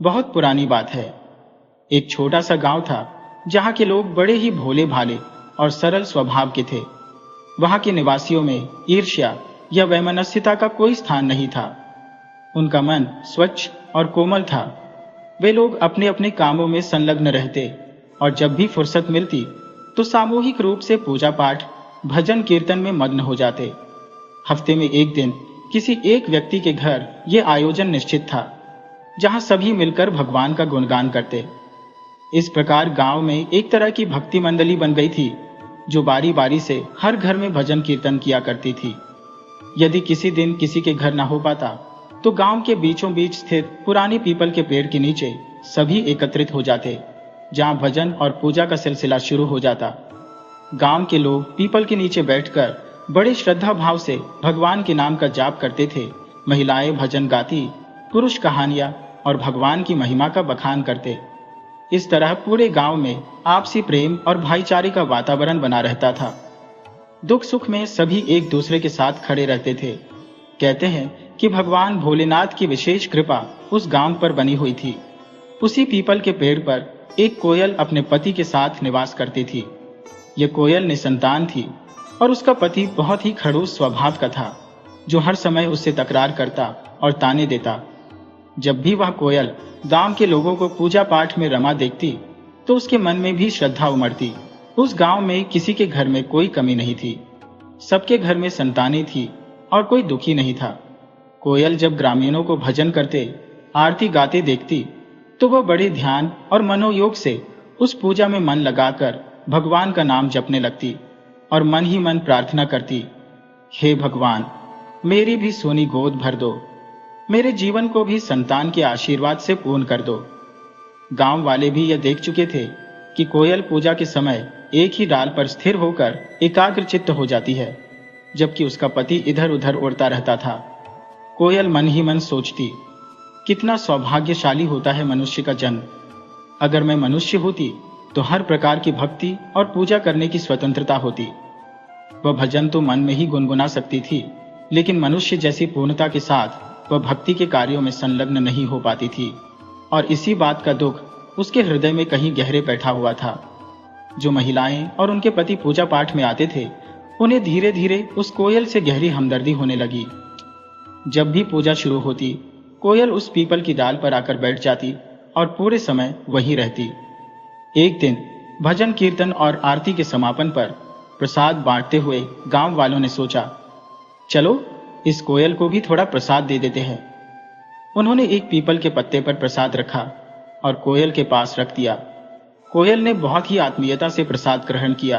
बहुत पुरानी बात है। एक छोटा सा गांव था जहां के लोग बड़े ही भोले भाले और सरल स्वभाव के थे। वहां के निवासियों में ईर्ष्या या वैमनस्यता का कोई स्थान नहीं था। उनका मन स्वच्छ और कोमल था। वे लोग अपने अपने कामों में संलग्न रहते और जब भी फुर्सत मिलती तो सामूहिक रूप से पूजा पाठ, भजन कीर्तन में मग्न हो जाते। हफ्ते में एक दिन किसी एक व्यक्ति के घर यह आयोजन निश्चित था, जहां सभी मिलकर भगवान का गुणगान करते। इस प्रकार गांव में एक तरह की भक्ति मंडली बन गई थी, जो बारी बारी से हर घर में भजन कीर्तन किया करती थी। यदि किसी दिन किसी के घर न हो पाता तो गांव के बीचों बीच स्थित पुरानी पीपल के पेड़ के नीचे सभी एकत्रित हो जाते, जहां भजन और पूजा का सिलसिला शुरू हो जाता। गांव के लोग पीपल के नीचे बैठकर बड़े श्रद्धा भाव से भगवान के नाम का जाप करते थे। महिलाएं भजन गाती, पुरुष कहानियां और भगवान की महिमा का बखान करते। इस तरह पूरे गांव में आपसी प्रेम और भाईचारे का वातावरण बना रहता था। दुख सुख में सभी एक दूसरे के साथ खड़े रहते थे। कहते हैं कि भगवान भोलेनाथ की विशेष कृपा उस गांव पर बनी हुई थी। उसी पीपल के पेड़ पर एक कोयल अपने पति के साथ निवास करती थी। यह कोयल निसंतान थी और उसका पति बहुत ही खड़ूस स्वभाव का था, जो हर समय उससे तकरार करता और ताने देता। जब भी वह कोयल गांव के लोगों को पूजा पाठ में रमा देखती तो उसके मन में भी श्रद्धा उमड़ती। उस गांव में किसी के घर में कोई कमी नहीं थी। सबके घर में संतानें थी और कोई दुखी नहीं था। कोयल जब ग्रामीणों को भजन करते, आरती गाते देखती तो वह बड़े ध्यान और मनोयोग से उस पूजा में मन लगाकर भगवान का नाम जपने लगती और मन ही मन प्रार्थना करती, हे भगवान, मेरी भी सोनी गोद भर दो, मेरे जीवन को भी संतान के आशीर्वाद से पूर्ण कर दो। गांव वाले भी यह देख चुके थे कि कोयल पूजा के समय एक ही डाल पर स्थिर होकर एकाग्रचित्त हो जाती है, जबकि उसका पति इधर उधर उड़ता रहता था। कोयल मन ही मन सोचती, कितना सौभाग्यशाली होता है मनुष्य का जन्म। अगर मैं मनुष्य होती तो हर प्रकार की भक्ति और पूजा करने की स्वतंत्रता होती। वह भजन तो मन में ही गुनगुना सकती थी, लेकिन मनुष्य जैसी पूर्णता के साथ वह भक्ति के कार्यों में संलग्न नहीं हो पाती थी। और इसी बात का दुख उसके हृदय में कहीं गहरे बैठा हुआ था। जो महिलाएं और उनके पति पूजा पाठ में आते थे, उन्हें धीरे धीरे उस कोयल से गहरी हमदर्दी होने लगी। जब भी पूजा शुरू होती, कोयल उस पीपल की डाल पर आकर बैठ जाती और पूरे समय वहीं रहती। एक दिन भजन कीर्तन और आरती के समापन पर प्रसाद बांटते हुए गांव वालों ने सोचा, चलो इस कोयल को भी थोड़ा प्रसाद दे देते हैं। उन्होंने एक पीपल के पत्ते पर प्रसाद रखा और कोयल के पास रख दिया। कोयल ने बहुत ही आत्मीयता से प्रसाद ग्रहण किया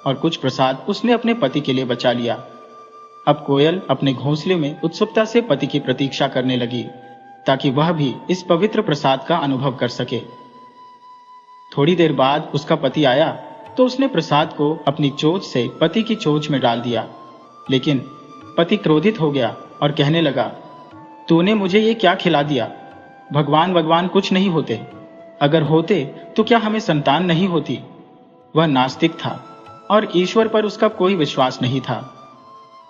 और कुछ प्रसाद उसने अपने पति के लिए बचा लिया। अब कोयल अपने घोंसले में उत्सुकता से पति की प्रतीक्षा करने लगी, ताकि वह भी इस पवित्र प्रसाद का अनुभव कर सके। थोड़ी देर बाद उसका पति आया तो उसने प्रसाद को अपनी चोंच से पति की चोंच में डाल दिया, लेकिन पति क्रोधित हो गया और कहने लगा, तूने मुझे ये क्या खिला दिया? भगवान कुछ नहीं होते। अगर होते तो क्या हमें संतान नहीं होती? वह नास्तिक था और ईश्वर पर उसका कोई विश्वास नहीं था।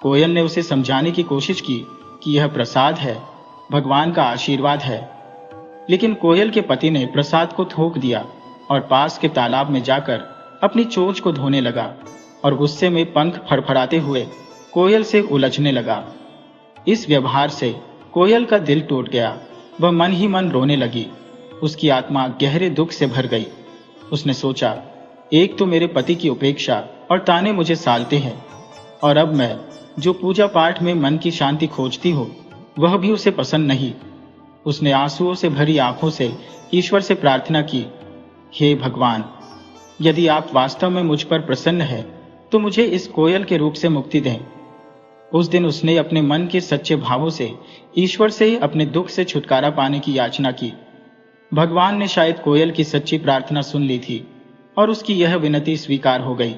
कोयल ने उसे समझाने की कोशिश की कि यह प्रसाद है, भगवान का आशीर्वाद है। लेकिन कोयल के पति ने प्रसाद को थूक दिया और पास के तालाब में जाकर अपनी चोंच को धोने लगा और गुस्से में पंख फड़फड़ाते हुए कोयल से उलझने लगा। इस व्यवहार से कोयल का दिल टूट गया। वह मन ही मन रोने लगी। उसकी आत्मा गहरे दुख से भर गई। उसने सोचा, एक तो मेरे पति की उपेक्षा और ताने मुझे सालते हैं, और अब मैं जो पूजा पाठ में मन की शांति खोजती हूँ, वह भी उसे पसंद नहीं। उसने आंसुओं से भरी आंखों से ईश्वर से प्रार्थना की, हे भगवान, यदि आप वास्तव में मुझ पर प्रसन्न हैं तो मुझे इस कोयल के रूप से मुक्ति दें। उस दिन उसने अपने मन के सच्चे भावों से ईश्वर से अपने दुख से छुटकारा पाने की याचना की। भगवान ने शायद कोयल की सच्ची प्रार्थना सुन ली थी और उसकी यह विनती स्वीकार हो गई।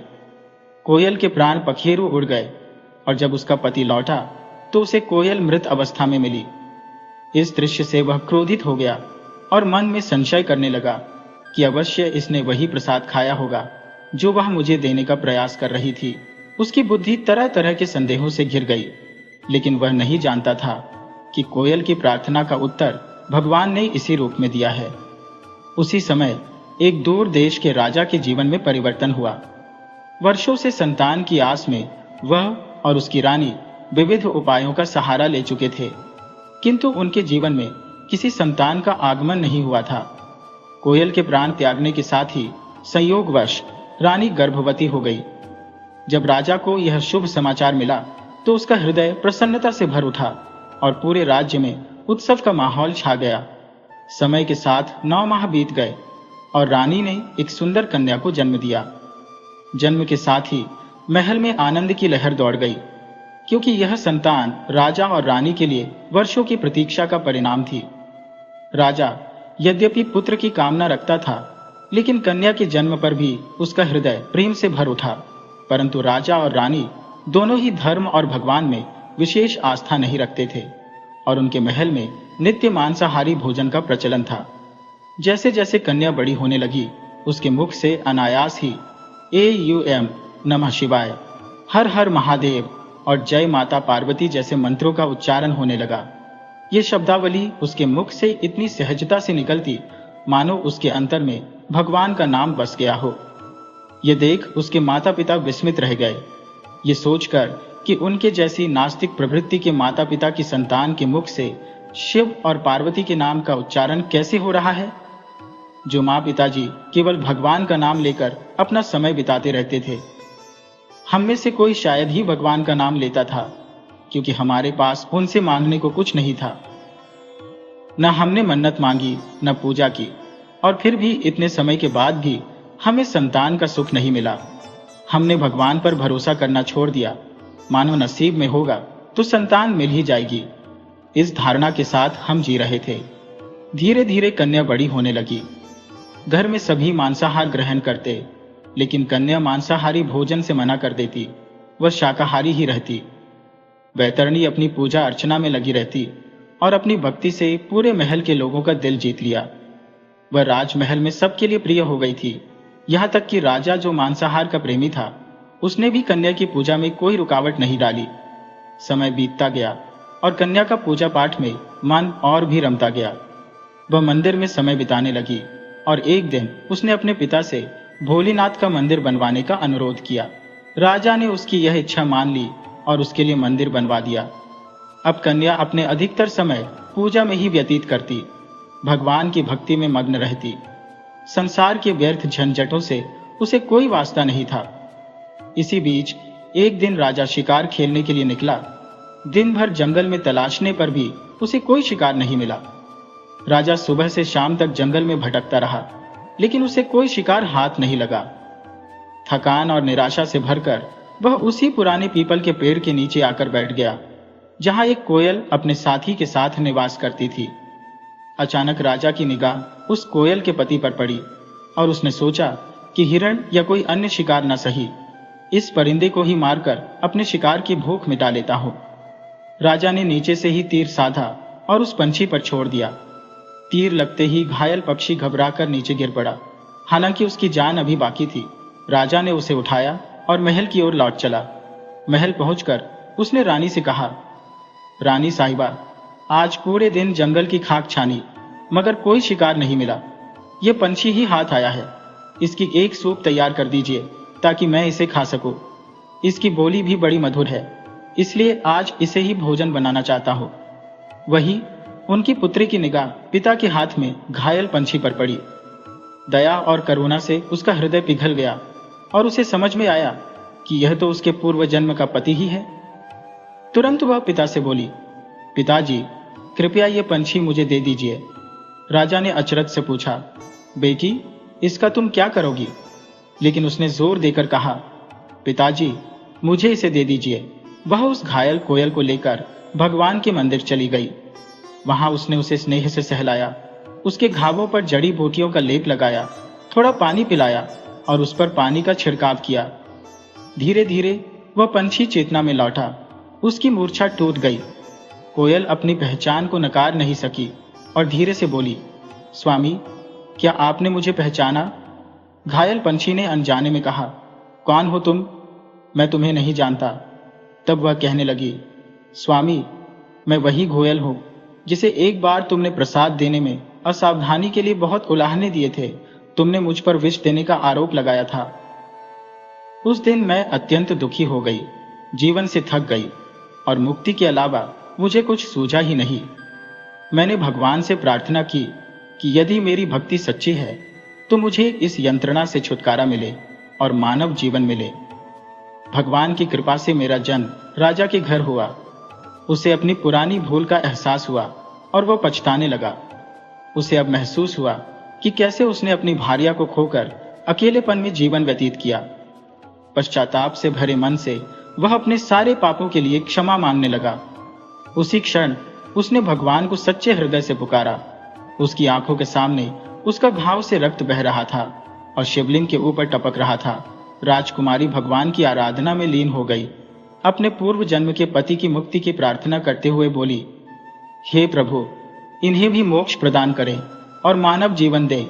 कोयल के प्राण पखेरु उड़ गए और जब उसका पति लौटा तो उसे कोयल मृत अवस्था में मिली। इस दृश्य से वह क्रोधित हो गया और मन में संशय करने लगा कि अवश्य इसने वही प्रसाद खाया होगा जो वह मुझे देने का प्रयास कर रही थी। उसकी बुद्धि तरह तरह के संदेहों से घिर गई, लेकिन वह नहीं जानता था कि कोयल की प्रार्थना का उत्तर भगवान ने इसी रूप में दिया है। उसी समय एक दूर देश के राजा के जीवन में परिवर्तन हुआ। वर्षों से संतान की आस में वह और उसकी रानी विविध उपायों का सहारा ले चुके थे, किंतु उनके जीवन में किसी संतान का आगमन नहीं हुआ था। कोयल के प्राण त्यागने के साथ ही संयोगवश रानी गर्भवती हो गई। जब राजा को यह शुभ समाचार मिला तो उसका हृदय प्रसन्नता से भर उठा और पूरे राज्य में उत्सव का माहौल छा गया। समय के साथ 9 माह बीत गए और रानी ने एक सुंदर कन्या को जन्म दिया। जन्म के साथ ही महल में आनंद की लहर दौड़ गई, क्योंकि यह संतान राजा और रानी के लिए वर्षों की प्रतीक्षा का परिणाम थी। राजा यद्यपि पुत्र की कामना रखता था, लेकिन कन्या के जन्म पर भी उसका हृदय प्रेम से भर उठा। परंतु राजा और रानी दोनों ही धर्म और भगवान में विशेष आस्था नहीं रखते थे और उनके महल में नित्य मांसाहारी भोजन का प्रचलन था। जैसे जैसे कन्या बड़ी होने लगी, उसके मुख से अनायास ही AUM, नमः शिवाय, हर हर महादेव और जय माता पार्वती जैसे मंत्रों का उच्चारण होने लगा। ये शब्दावली उसके मुख से इतनी सहजता से निकलती मानो उसके अंतर में भगवान का नाम बस गया हो। ये देख उसके माता पिता विस्मित रह गए, ये सोचकर कि उनके जैसी नास्तिक प्रवृत्ति के माता पिता की संतान के मुख से शिव और पार्वती के नाम का उच्चारण कैसे हो रहा है। जो माँ पिताजी केवल भगवान का नाम लेकर अपना समय बिताते रहते थे, हम में से कोई शायद ही भगवान का नाम लेता था, क्योंकि हमारे पास उनसे मांगने को कुछ नहीं था। न हमने मन्नत मांगी, न पूजा की, और फिर भी इतने समय के बाद भी हमें संतान का सुख नहीं मिला। हमने भगवान पर भरोसा करना छोड़ दिया, मानो नसीब में होगा तो संतान मिल ही जाएगी। इस धारणा के साथ हम जी रहे थे। धीरे धीरे कन्या बड़ी होने लगी। घर में सभी मांसाहार ग्रहण करते, लेकिन कन्या मांसाहारी भोजन से मना कर देती, वह शाकाहारी ही रहती। वैतरणी अपनी पूजा अर्चना में लगी रहती और अपनी भक्ति से पूरे महल के लोगों का दिल जीत लिया। वह राजमहल में सबके लिए प्रिय हो गई थी। यहाँ तक कि राजा, जो मांसाहार का प्रेमी था, उसने भी कन्या की पूजा में कोई रुकावट नहीं डाली। समय बीतता गया और कन्या का पूजा पाठ में मन और भी रमता गया। वह मंदिर में समय बिताने लगी और एक दिन उसने अपने पिता से भोलेनाथ का मंदिर बनवाने का अनुरोध किया। राजा ने उसकी यह इच्छा मान ली और उसके लिए मंदिर बनवा दिया। अब कन्या अपने अधिकतर समय पूजा में ही व्यतीत करती, भगवान की भक्ति में मग्न रहती। संसार के व्यर्थ झंझटों से उसे कोई वास्ता नहीं था। इसी बीच एक दिन राजा शिकार खेलने के लिए निकला। दिन भर जंगल में तलाशने पर भी उसे कोई शिकार नहीं मिला। राजा सुबह से शाम तक जंगल में भटकता रहा, लेकिन उसे कोई शिकार हाथ नहीं लगा। थकान और निराशा से भरकर वह उसी पुराने पीपल के पेड़ के नीचे आकर बैठ गया, जहां एक कोयल अपने साथी के साथ निवास करती थी। अचानक राजा की निगाह उस कोयल के पति पर पड़ी और उसने सोचा कि हिरण या कोई अन्य शिकार न सही, इस परिंदे को ही मारकर अपने शिकार की भूख मिटा लेता हूं। राजा ने नीचे से ही तीर साधा और उस पंछी पर छोड़ दिया। तीर लगते ही घायल पक्षी घबराकर नीचे गिर पड़ा। हालांकि उसकी जान अभी बाकी थी। राजा ने उसे उठाया और महल की ओर लौट चला। महल पहुंचकर उसने रानी से कहा, रानी साहिबा, आज पूरे दिन जंगल की खाक छानी, मगर कोई शिकार नहीं मिला। ये पंछी ही हाथ आया है। इसकी एक सूप तैयार कर दीजिए ताकि मैं इसे खा सकूं। इसकी बोली भी बड़ी मधुर है, इसलिए आज इसे ही भोजन बनाना चाहता हूं। वही उनकी पुत्री की निगाह पिता के हाथ में घायल पंछी पर पड़ी। दया और करुणा से उसका हृदय पिघल गया और उसे समझ में आया कि यह तो उसके पूर्व जन्म का पति ही है। तुरंत वह पिता से बोली, पिताजी, कृपया ये पंछी मुझे दे दीजिए। राजा ने अचरज से पूछा, बेटी, इसका तुम क्या करोगी? लेकिन उसने जोर देकर कहा, पिताजी, मुझे इसे दे दीजिए। वह उस घायल कोयल को लेकर भगवान के मंदिर चली गई। वहां उसने उसे स्नेह से सहलाया, उसके घावों पर जड़ी बूटियों का लेप लगाया, थोड़ा पानी पिलाया और उस पर पानी का छिड़काव किया। धीरे धीरे वह पंछी चेतना में लौटा। उसकी मूर्छा टूट गई। कोयल अपनी पहचान को नकार नहीं सकी और धीरे से बोली, स्वामी, क्या आपने मुझे पहचाना? घायल पंछी ने अनजाने में कहा, कौन हो तुम? मैं तुम्हें नहीं जानता। तब वह कहने लगी, स्वामी, मैं वही कोयल हूं जिसे एक बार तुमने प्रसाद देने में असावधानी के लिए बहुत उलाहने दिए थे, तुमने मुझ पर विष देने का आरोप लगाया था। उस दिन मैं अत्यंत दुखी हो गई, जीवन से थक गई और मुक्ति के अलावा मुझे कुछ सूझा ही नहीं। मैंने भगवान से प्रार्थना की कि यदि मेरी भक्ति सच्ची है तो मुझे इस यंत्रणा से छुटकारा मिले और मानव जीवन मिले। भगवान की कृपा से मेरा जन्म राजा के घर हुआ। उसे अपनी पुरानी भूल का एहसास हुआ और वह पछताने लगा। उसे अब महसूस हुआ कि कैसे उसने अपनी भार्या को खोकर अकेलेपन में जीवन व्यतीत किया। पश्चाताप से भरे मन से वह अपने सारे पापों के लिए क्षमा मांगने लगा। उसी क्षण उसने भगवान को सच्चे हृदय से पुकारा। उसकी आंखों के सामने उसका घाव से रक्त बह रहा था और शिवलिंग के ऊपर टपक रहा था। राजकुमारी भगवान की आराधना में लीन हो गई। अपने पूर्व जन्म के पति की मुक्ति की प्रार्थना करते हुए बोली, हे प्रभु, इन्हें भी मोक्ष प्रदान करें और मानव जीवन दें,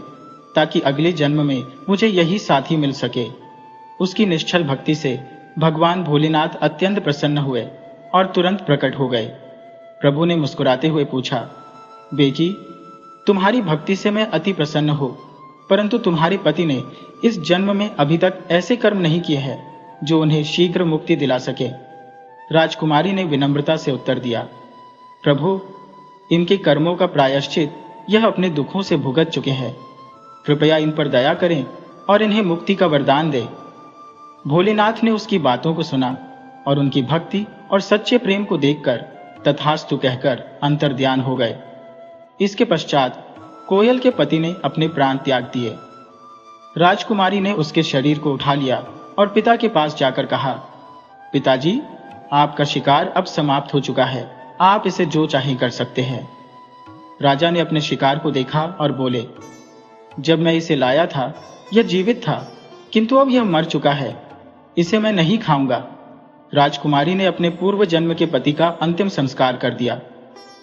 ताकि अगले जन्म में मुझे यही साथी मिल सके। उसकी निश्चल भक्ति से भगवान भोलेनाथ अत्यंत प्रसन्न हुए और तुरंत प्रकट हो गए। प्रभु ने मुस्कुराते हुए पूछा, बेटी, तुम्हारी भक्ति से मैं अति प्रसन्न हूं, परंतु तुम्हारे पति ने इस जन्म में अभी तक ऐसे कर्म नहीं किए हैं जो उन्हें शीघ्र मुक्ति दिला सके। राजकुमारी ने विनम्रता से उत्तर दिया, प्रभु, इनके कर्मों का प्रायश्चित यह अपने दुखों से भुगत चुके हैं। कृपया इन पर दया करें और इन्हें मुक्ति का वरदान दें। भोलेनाथ ने उसकी बातों को सुना और उनकी भक्ति और सच्चे प्रेम को देखकर तथास्तु कहकर अंतर्ध्यान हो गए। इसके पश्चात कोयल के पति ने अपने प्राण त्याग दिए। राजकुमारी ने उसके शरीर को उठा लिया और पिता के पास जाकर कहा, पिताजी, आपका शिकार अब समाप्त हो चुका है, आप इसे जो चाहे कर सकते हैं। राजा ने अपने शिकार को देखा और बोले, जब मैं इसे लाया था यह जीवित था, किंतु अब यह मर चुका है, इसे मैं नहीं खाऊंगा। राजकुमारी ने अपने पूर्व जन्म के पति का अंतिम संस्कार कर दिया।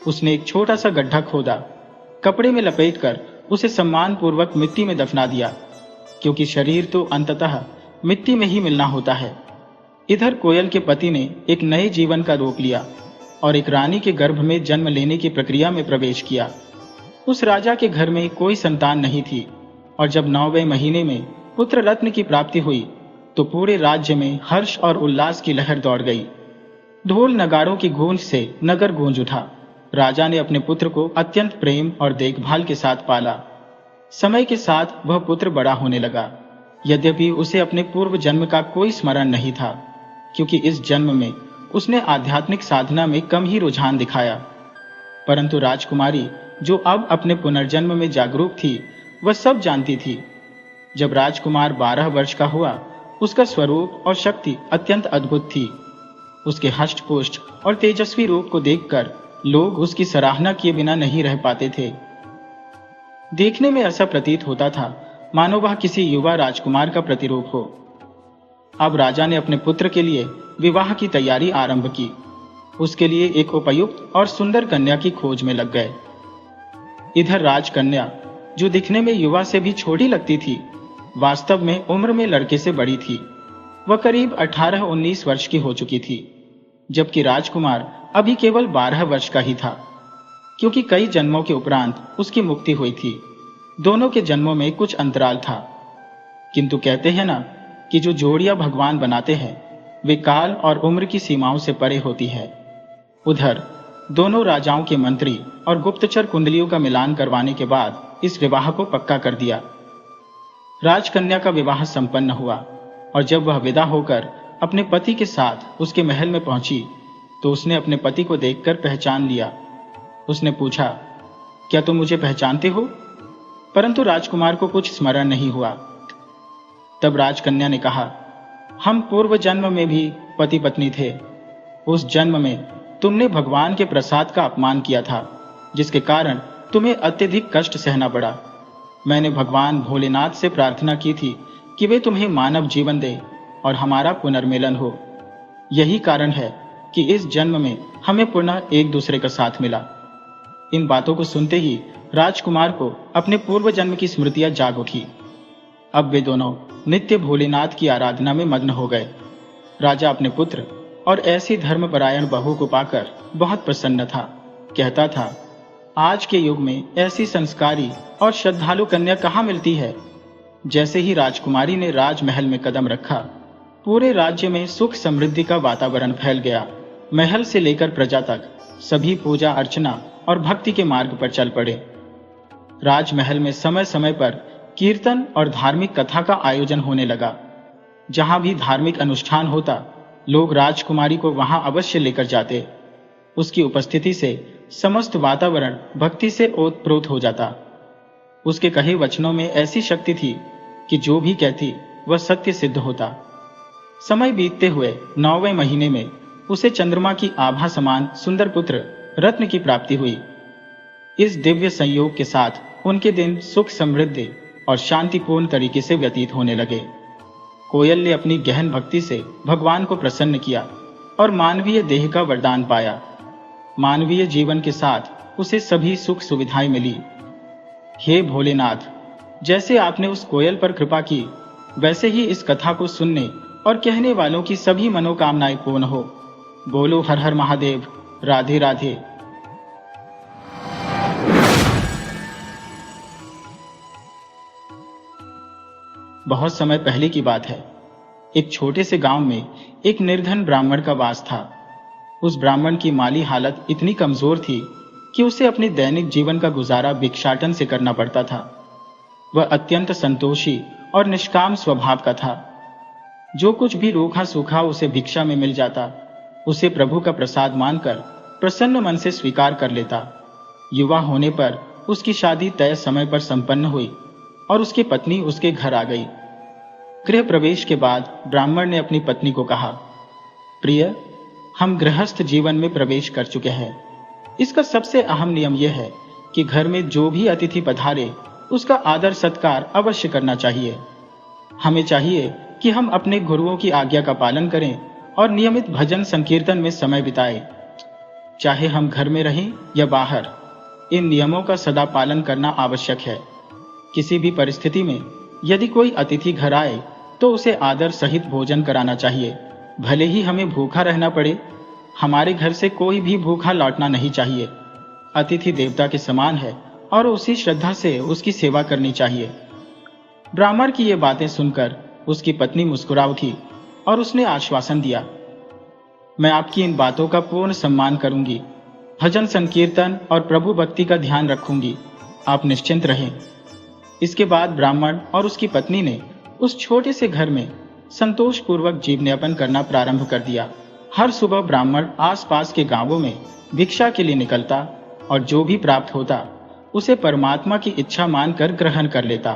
उसने एक छोटा सा गड्ढा खोदा, कपड़े में लपेटकर उसे सम्मान पूर्वक मिट्टी में दफना दिया, क्योंकि शरीर तो अंततः मिट्टी में ही मिलना होता है। इधर कोयल के पति ने एक नए जीवन का रूप लिया और एक रानी के गर्भ में जन्म लेने की प्रक्रिया में प्रवेश किया। उस राजा के घर में कोई संतान नहीं थी और जब 9वें महीने में पुत्र रत्न की प्राप्ति हुई तो पूरे राज्य में हर्ष और उल्लास की लहर दौड़ गई। ढोल नगाड़ों की गूंज से नगर गूंज उठा। राजा ने अपने पुत्र को अत्यंत प्रेम और देखभाल के साथ पाला। समय के साथ वह पुत्र बड़ा होने लगा, यद्यपि उसे अपने पूर्व जन्म का कोई स्मरण नहीं था, क्योंकि इस जन्म में उसने आध्यात्मिक साधना में कम ही रुझान दिखाया। परंतु राजकुमारी, जो अब अपने पुनर्जन्म में जागरूक थी, वह सब जानती थी। जब राजकुमार 12 वर्ष का हुआ, उसका स्वरूप और शक्ति अत्यंत अद्भुत थी। उसके हष्ट-पुष्ट और तेजस्वी रूप को देखकर लोग उसकी सराहना किए बिना नहीं रह पाते थे। देखने में ऐसा प्रतीत होता था मानो वह किसी युवा राजकुमार का प्रतिरूप हो। अब राजा ने अपने पुत्र के लिए विवाह की तैयारी आरंभ की। उसके लिए एक उपयुक्त और सुंदर कन्या की खोज में लग गए। इधर राजकन्या, जो दिखने में युवा से भी छोटी लगती थी, वास्तव में उम्र में लड़के से बड़ी थी। वह करीब 18-19 वर्ष की हो चुकी थी, जबकि राजकुमार अभी केवल 12 वर्ष का ही था, क्योंकि कई जन्मों के उपरांत उसकी मुक्ति हुई थी। दोनों के जन्मों में कुछ अंतराल था, किंतु कहते हैं ना कि जो जोड़ियां भगवान बनाते हैं वे काल और उम्र की सीमाओं से परे होती है। उधर दोनों राजाओं के मंत्री और गुप्तचर कुंडलियों का मिलान करवाने के बाद इस विवाह को पक्का कर दिया। राजकन्या का विवाह संपन्न हुआ और जब वह विदा होकर अपने पति के साथ उसके महल में पहुंची तो उसने अपने पति को देखकर पहचान लिया। उसने पूछा, क्या तुम मुझे पहचानते हो? परंतु राजकुमार को कुछ स्मरण नहीं हुआ। तब राजकन्या ने कहा, हम पूर्व जन्म में भी पति पत्नी थे। उस जन्म में तुमने भगवान के प्रसाद का अपमान किया था, जिसके कारण तुम्हें अत्यधिक कष्ट सहना पड़ा। मैंने भगवान भोलेनाथ से प्रार्थना की थी कि वे तुम्हें मानव जीवन दे और हमारा पुनर्मिलन हो। यही कारण है कि इस जन्म में हमें पुनः एक दूसरे का साथ मिला। इन बातों को सुनते ही राजकुमार को अपने पूर्व जन्म की स्मृतियां जाग उठी। अब वे दोनों नित्य भोलेनाथ की आराधना में मग्न हो गए। राजा अपने पुत्र और ऐसी धर्मपरायण बहू को पाकर बहुत प्रसन्न था। कहता था, आज के युग में ऐसी संस्कारी और श्रद्धालु कन्या कहाँ मिलती है। जैसे ही राजकुमारी ने राजमहल में कदम रखा, पूरे राज्य में सुख समृद्धि का वातावरण फैल गया। महल से लेकर प्रजा तक सभी पूजा अर्चना और भक्ति के मार्ग पर चल पड़े। राजमहल में समय समय पर कीर्तन और धार्मिक कथा का आयोजन होने लगा। जहां भी धार्मिक अनुष्ठान होता, लोग राजकुमारी को वहां अवश्य लेकर जाते। उसकी उपस्थिति से समस्त वातावरण भक्ति से ओतप्रोत हो जाता। उसके कहे वचनों में ऐसी शक्ति थी कि जो भी कहती वह सत्य सिद्ध होता। समय बीतते हुए 9वें महीने में उसे चंद्रमा की आभा समान सुंदर पुत्र रत्न की प्राप्ति हुई। इस दिव्य संयोग के साथ उनके दिन सुख समृद्धि और शांतिपूर्ण तरीके से व्यतीत होने लगे। कोयल ने अपनी गहन भक्ति से भगवान को प्रसन्न किया और मानवीय देह का वरदान पाया। मानवीय जीवन के साथ उसे सभी सुख सुविधाएं मिली। हे भोलेनाथ, जैसे आपने उस कोयल पर कृपा की, वैसे ही इस कथा को सुनने और कहने वालों की सभी मनोकामनाएं पूर्ण हो। बोलो हर हर महादेव, राधे राधे। बहुत समय पहले की बात है। एक छोटे से गांव में एक निर्धन ब्राह्मण का वास था। उस ब्राह्मण की माली हालत इतनी कमजोर थी कि उसे अपने दैनिक जीवन का गुजारा भिक्षाटन से करना पड़ता था। वह अत्यंत संतोषी और निष्काम स्वभाव का था। जो कुछ भी रूखा सूखा उसे भिक्षा में मिल जाता, उसे प्रभु का प्रसाद मानकर प्रसन्न मन से स्वीकार कर लेता। युवा होने पर उसकी शादी तय समय पर संपन्न हुई और उसकी पत्नी उसके घर आ गई। गृह प्रवेश के बाद ब्राह्मण ने अपनी पत्नी को कहा, प्रिय, हम गृहस्थ जीवन में प्रवेश कर चुके हैं। इसका सबसे अहम नियम यह है कि घर में जो भी अतिथि पधारे उसका आदर सत्कार अवश्य करना चाहिए। हमें चाहिए कि हम अपने गुरुओं की आज्ञा का पालन करें और नियमित भजन संकीर्तन में समय बिताएं। चाहे हम घर में रहें या बाहर, इन नियमों का सदा पालन करना आवश्यक है। किसी भी परिस्थिति में यदि कोई अतिथि घर आए तो उसे आदर सहित भोजन कराना चाहिए। भले ही हमें भूखा रहना पड़े, हमारे घर से कोई भी भूखा लौटना नहीं चाहिए। अतिथि देवता के समान है और उसी श्रद्धा से उसकी सेवा करनी चाहिए। ब्राह्मण की ये बातें सुनकर उसकी पत्नी मुस्कुरा उठी और उसने आश्वासन दिया, मैं आपकी इन बातों का पूर्ण सम्मान करूंगी, भजन संकीर्तन और प्रभु भक्ति का ध्यान रखूंगी। आप निश्चिंत रहें। इसके बाद ब्राह्मण और उसकी पत्नी ने उस छोटे से घर में संतोषपूर्वक जीवन यापन करना प्रारंभ कर दिया। हर सुबह ब्राह्मण आसपास के गांवों में भिक्षा के लिए निकलता और जो भी प्राप्त होता उसे परमात्मा की इच्छा मानकर ग्रहण कर लेता।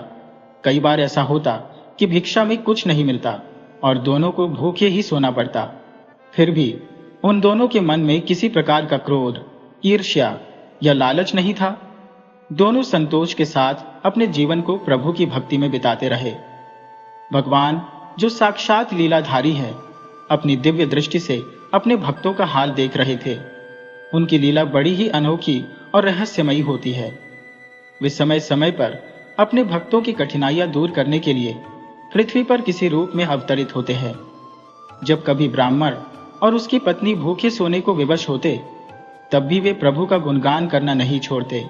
कई बार ऐसा होता कि भिक्षा में कुछ नहीं मिलता और दोनों को भूखे ही सोना पड़ता। फिर भी उन दोनों के मन में किसी प्रकार का क्रोध, ईर्ष्या या लालच नहीं था। दोनों संतोष के साथ अपने जीवन को प्रभु की भक्ति में बिताते रहे। भगवान, जो साक्षात लीलाधारी है, अपनी दिव्य दृष्टि से अपने भक्तों का हाल देख रहे थे। उनकी लीला बड़ी ही अनोखी और रहस्यमयी होती है। वे समय समय पर अपने भक्तों की कठिनाइयां दूर करने के लिए पृथ्वी पर किसी रूप में अवतरित होते हैं। जब कभी ब्राह्मण और उसकी पत्नी भूखे सोने को विवश होते, तब भी वे प्रभु का गुणगान करना नहीं छोड़ते।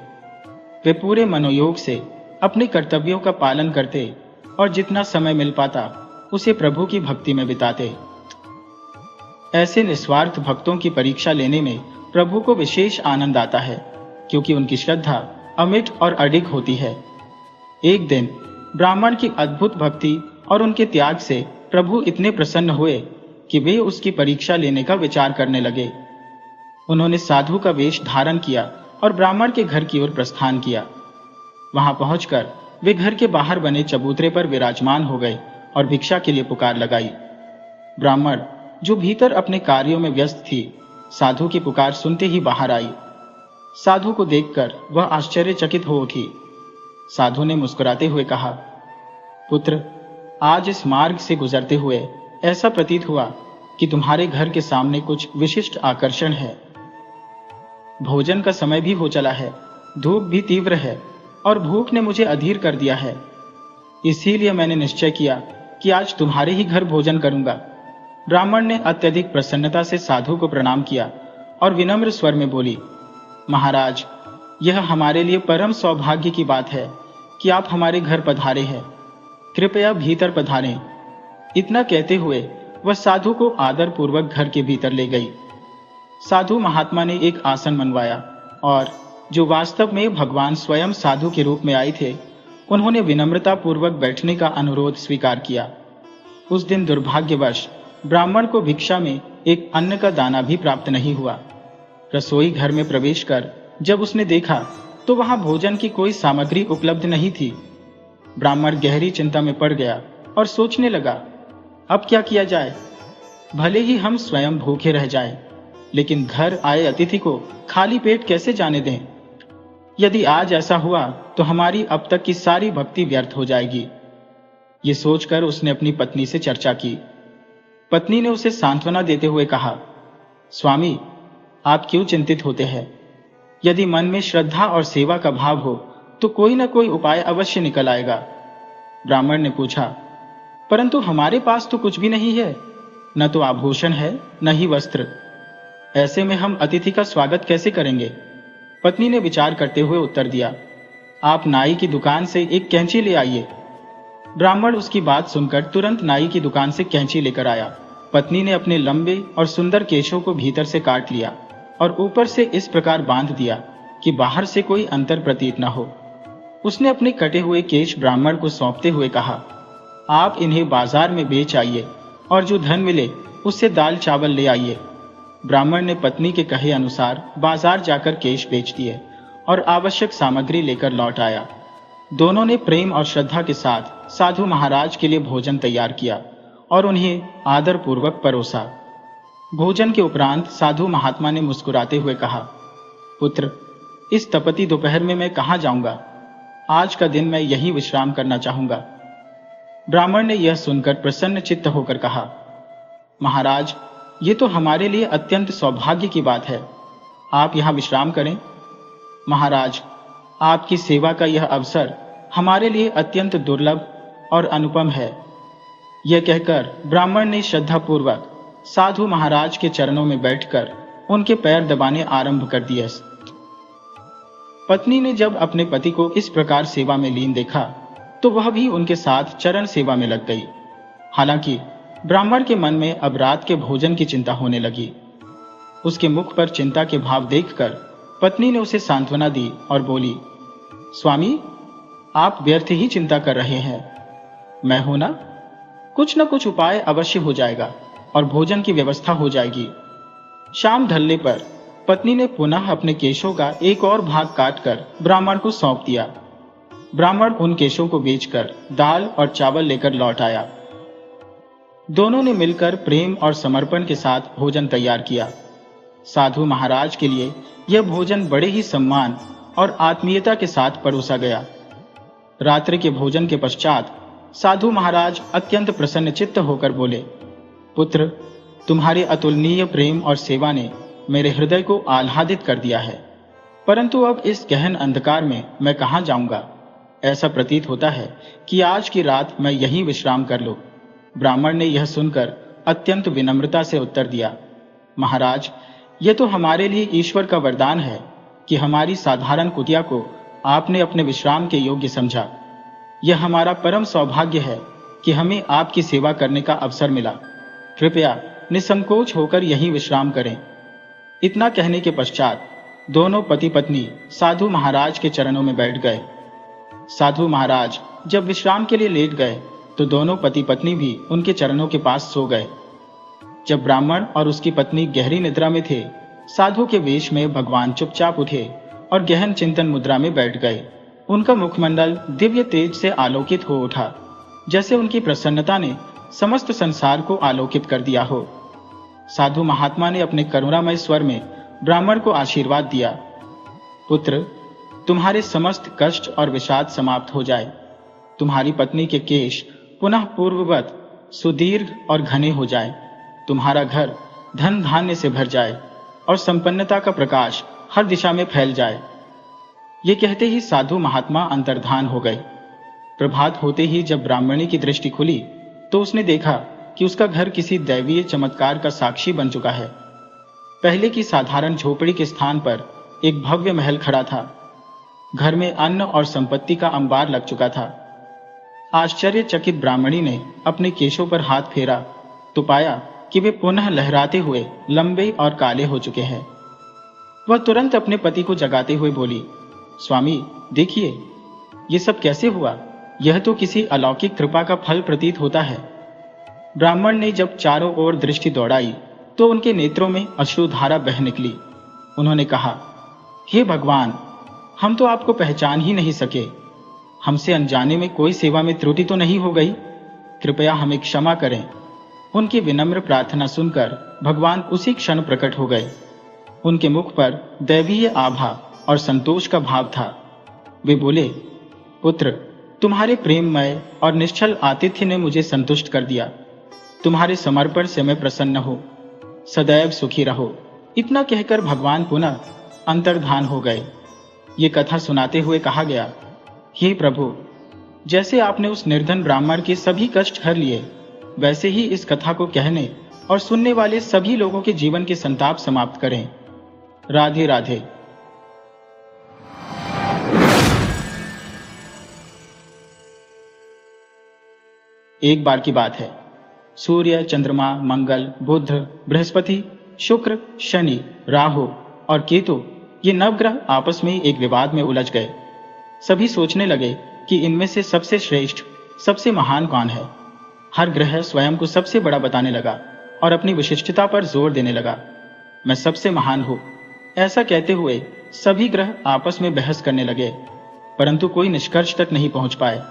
वे पूरे मनोयोग से अपने कर्तव्यों का पालन करते और जितना समय मिल पाता उसे प्रभु की भक्ति में बिताते। ऐसे निस्वार्थ भक्तों की परीक्षा लेने में प्रभु को विशेष आनंद आता है, क्योंकि उनकी श्रद्धा अमिट और अडिग होती है। एक दिन ब्राह्मण की अद्भुत भक्ति और उनके त्याग से प्रभु इतने प्रसन्न हुए कि वे उसकी परीक्षा लेने का विचार करने लगे। उन्होंने साधु का वेश धारण किया और ब्राह्मण के घर की ओर प्रस्थान किया। वहां पहुंचकर वे घर के बाहर बने चबूतरे पर विराजमान हो गए और भिक्षा के लिए पुकार लगाई। ब्राह्मण, जो भीतर अपने कार्यों में व्यस्त थी, साधु की पुकार सुनते ही बाहर आई। साधु को देखकर वह आश्चर्यचकित हो उठी। साधु ने मुस्कुराते हुए कहा, पुत्र, आज इस मार्ग से गुजरते हुए ऐसा प्रतीत हुआ कि तुम्हारे घर के सामने कुछ विशिष्ट आकर्षण है। भोजन का समय भी हो चला है, धूप भी तीव्र है और भूख ने मुझे अधीर कर दिया है। इसीलिए मैंने निश्चय किया कि आज तुम्हारे ही घर भोजन करूंगा। ब्राह्मण ने अत्यधिक प्रसन्नता से साधु को प्रणाम किया और विनम्र स्वर में बोली, महाराज, यह हमारे लिए परम सौभाग्य की बात है कि आप हमारे घर पधारे हैं। कृपया भीतर पधारें। इतना कहते हुए वह साधु को आदर पूर्वक घर के भीतर ले गई। साधु महात्मा ने एक आसन मनवाया और जो वास्तव में भगवान स्वयं साधु के रूप में आए थे, उन्होंने विनम्रता पूर्वक बैठने का अनुरोध स्वीकार किया। उस दिन दुर्भाग्यवश ब्राह्मण को भिक्षा में एक अन्न का दाना भी प्राप्त नहीं हुआ। रसोई घर में प्रवेश कर जब उसने देखा तो वहां भोजन की कोई सामग्री उपलब्ध नहीं थी। ब्राह्मण गहरी चिंता में पड़ गया और सोचने लगा, अब क्या किया जाए। भले ही हम स्वयं भूखे रह जाएं, लेकिन घर आए अतिथि को खाली पेट कैसे जाने दें। यदि आज ऐसा हुआ तो हमारी अब तक की सारी भक्ति व्यर्थ हो जाएगी। ये सोचकर उसने अपनी पत्नी से चर्चा की। पत्नी ने उसे सांत्वना देते हुए कहा, स्वामी, आप क्यों चिंतित होते हैं। यदि मन में श्रद्धा और सेवा का भाव हो तो कोई न कोई उपाय अवश्य निकल आएगा। ब्राह्मण ने पूछा, परंतु हमारे पास तो कुछ भी नहीं है, न तो आभूषण है न ही वस्त्र। ऐसे में हम अतिथि का स्वागत कैसे करेंगे। पत्नी ने विचार करते हुए उत्तर दिया, आप नाई की दुकान से एक कैंची ले आइए। ब्राह्मण उसकी बात सुनकर तुरंत नाई की दुकान से कैंची लेकर आया। पत्नी ने अपने लंबे और सुंदर केशों को भीतर से काट लिया और ऊपर से इस प्रकार बांध दिया कि बाहर से कोई अंतर प्रतीत न हो। उसने अपने कटे हुए केश ब्राह्मण को सौंपते हुए कहा, आप इन्हें बाजार में बेच आइए और जो धन मिले उससे दाल चावल ले आइए। ब्राह्मण ने पत्नी के कहे अनुसार बाजार जाकर केश बेच दिए और आवश्यक सामग्री लेकर लौट आया। दोनों ने प्रेम और श्रद्धा के साथ साधु महाराज के लिए भोजन तैयार किया और उन्हें आदर पूर्वक परोसा। भोजन के उपरांत साधु महात्मा ने मुस्कुराते हुए कहा, पुत्र, इस तपती दोपहर में मैं कहाँ जाऊंगा। आज का दिन मैं यहीं विश्राम करना चाहूंगा। ब्राह्मण ने यह सुनकर प्रसन्न चित्त होकर कहा, महाराज, ये तो हमारे लिए अत्यंत सौभाग्य की बात है। आप यहाँ विश्राम करें। महाराज, आपकी सेवा का यह अवसर हमारे लिए अत्यंत दुर्लभ और अनुपम है। यह कहकर ब्राह्मण ने श्रद्धापूर्वक साधु महाराज के चरणों में बैठकर उनके पैर दबाने आरंभ कर दिए। पत्नी ने जब अपने पति को इस प्रकार सेवा में लीन देखा तो वह भी उनके साथ चरण सेवा में लग गई। हालांकि ब्राह्मण के मन में अब रात के भोजन की चिंता होने लगी। उसके मुख पर चिंता के भाव देखकर पत्नी ने उसे सांत्वना दी और बोली, स्वामी, आप व्यर्थ ही चिंता कर रहे हैं। मैं हूं ना, कुछ न कुछ उपाय अवश्य हो जाएगा और भोजन की व्यवस्था हो जाएगी। शाम ढलने पर पत्नी ने पुनः अपने केशों का एक और भाग काटकर ब्राह्मण को सौंप दिया। ब्राह्मण उन केशों को बेचकर दाल और चावल लेकर लौट आया। दोनों ने मिलकर प्रेम और समर्पण के साथ भोजन तैयार किया। साधु महाराज के लिए यह भोजन बड़े ही सम्मान और आत्मीयता के साथ परोसा गया। रात्रि के भोजन के पश्चात साधु महाराज अत्यंत प्रसन्नचित्त होकर बोले, पुत्र, तुम्हारे अतुलनीय प्रेम और सेवा ने मेरे हृदय को आह्लादित कर दिया है, परंतु अब इस गहन अंधकार में मैं कहाँ जाऊंगा। ऐसा प्रतीत होता है कि आज की रात मैं यहीं विश्राम कर लूं। ब्राह्मण ने यह सुनकर अत्यंत विनम्रता से उत्तर दिया, महाराज, यह तो हमारे लिए ईश्वर का वरदान है कि हमारी साधारण कुटिया को आपने अपने विश्राम के योग्य समझा। यह हमारा परम सौभाग्य है कि हमें आपकी सेवा करने का अवसर मिला। कृपया निसंकोच होकर यहीं विश्राम करें। इतना कहने के पश्चात दोनों पति पत्नी साधु महाराज के चरणों में बैठ गए। साधु महाराज जब विश्राम के लिए लेट गए तो दोनों पति पत्नी भी उनके चरणों के पास सो गए। जब ब्राह्मण और उसकी पत्नी गहरी निद्रा में थे, साधु के वेश में भगवान चुपचाप उठे और गहन चिंतन मुद्रा में बैठ गए। उनका मुखमंडल दिव्य तेज से आलोकित हो उठा, जैसे उनकी प्रसन्नता ने समस्त संसार को आलोकित कर दिया हो। साधु महात्मा ने अपने करुणामय स्वर में ब्राह्मण को आशीर्वाद दिया, पुत्र, तुम्हारे समस्त कष्ट और विषाद समाप्त हो जाए। तुम्हारी पत्नी के केश पुनः पूर्ववत सुदीर्घ और घने हो जाए। तुम्हारा घर धन धान्य से भर जाए और संपन्नता का प्रकाश हर दिशा में फैल जाए। ये कहते ही साधु महात्मा अंतर्धान हो गए। प्रभात होते ही जब ब्राह्मणी की दृष्टि खुली तो उसने देखा कि उसका घर किसी दैवीय चमत्कार का साक्षी बन चुका है। पहले की साधारण झोपड़ी के स्थान पर एक भव्य महल खड़ा था, घर में अन्न और संपत्ति का अंबार लग चुका था। आश्चर्यचकित ब्राह्मणी ने अपने केशों पर हाथ फेरा तो पाया कि वे पुनः लहराते हुए लंबे और काले हो चुके हैं। वह तुरंत अपने पति को जगाते हुए बोली, स्वामी देखिए, ये सब कैसे हुआ? यह तो किसी अलौकिक कृपा का फल प्रतीत होता है। ब्राह्मण ने जब चारों ओर दृष्टि दौड़ाई तो उनके नेत्रों में अश्रुधारा बह निकली। उन्होंने कहा, हे भगवान, हम तो आपको पहचान ही नहीं सके। हमसे अनजाने में कोई सेवा में त्रुटि तो नहीं हो गई? कृपया हमें क्षमा करें। उनकी विनम्र प्रार्थना सुनकर भगवान उसी क्षण प्रकट हो गए। उनके मुख पर दैवीय आभा और संतोष का भाव था। वे बोले, पुत्र, तुम्हारे प्रेममय और निश्चल आतिथ्य ने मुझे संतुष्ट कर दिया। तुम्हारे समर्पण से मैं प्रसन्न हूँ। सदैव सुखी रहो। इतना कहकर भगवान पुनः अंतर्धान हो गए। ये कथा सुनाते हुए कहा गया, हे प्रभु, जैसे आपने उस निर्धन ब्राह्मण के सभी कष्ट हर लिए, वैसे ही इस कथा को कहने और सुनने वाले सभी लोगों के जीवन के संताप समाप्त करें। राधे राधे। एक बार की बात है, सूर्य, चंद्रमा, मंगल, बुध, बृहस्पति, शुक्र, शनि, राहु और केतु ये नवग्रह आपस में एक विवाद में उलझ गए। सभी सोचने लगे कि इनमें से सबसे श्रेष्ठ, सबसे महान कौन है। हर ग्रह स्वयं को सबसे बड़ा बताने लगा और अपनी विशिष्टता पर जोर देने लगा। मैं सबसे महान हूं, ऐसा कहते हुए सभी ग्रह आपस में बहस करने लगे, परंतु कोई निष्कर्ष तक नहीं पहुंच पाए।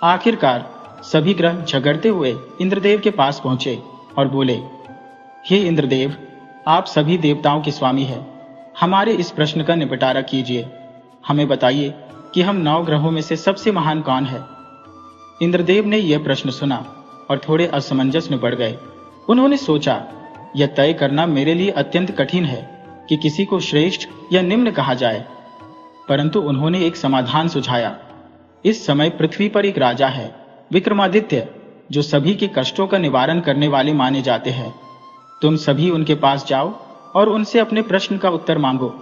आखिरकार सभी ग्रह झगड़ते हुए इंद्रदेव के पास पहुंचे और बोले, हे इंद्रदेव, आप सभी देवताओं के स्वामी हैं। हमारे इस प्रश्न का निपटारा कीजिए। हमें बताइए कि हम 9 ग्रहों में से सबसे महान कौन है। इंद्रदेव ने यह प्रश्न सुना और थोड़े असमंजस में पड़ गए। उन्होंने सोचा, यह तय करना मेरे लिए अत्यंत कठिन है कि किसी को श्रेष्ठ या निम्न कहा जाए, परंतु उन्होंने एक समाधान सुझाया। इस समय पृथ्वी पर एक राजा है, विक्रमादित्य, जो सभी के कष्टों का निवारण करने वाले माने जाते हैं। तुम सभी उनके पास जाओ और उनसे अपने प्रश्न का उत्तर मांगो।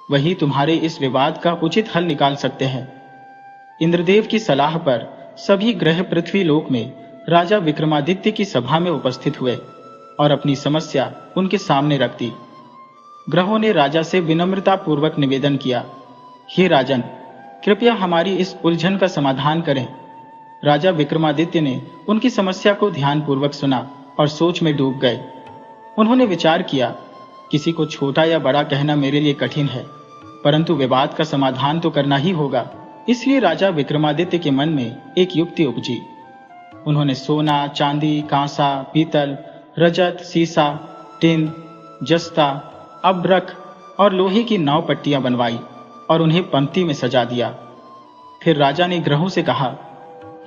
वही तुम्हारे इस विवाद का उचित हल निकाल सकते हैं। इंद्रदेव की सलाह पर सभी ग्रह पृथ्वी लोक में राजा विक्रमादित्य की सभा में उपस्थित हुए और अपनी समस्या उनके सामने रख दी। ग्रहों ने राजा से विनम्रता पूर्वक निवेदन किया, हे राजन, कृपया हमारी इस उलझन का समाधान करें। राजा विक्रमादित्य ने उनकी समस्या को ध्यानपूर्वक सुना और सोच में डूब गए। उन्होंने विचार किया, किसी को छोटा या बड़ा कहना मेरे लिए कठिन है, परंतु विवाद का समाधान तो करना ही होगा। इसलिए राजा विक्रमादित्य के मन में एक युक्ति उपजी। उन्होंने सोना, चांदी, कांसा, पीतल, रजत, सीसा, टिन, जस्ता, अब्रक और लोहे की 9 पट्टियां बनवाई और उन्हें पंक्ति में सजा दिया। फिर राजा ने ग्रहों से कहा,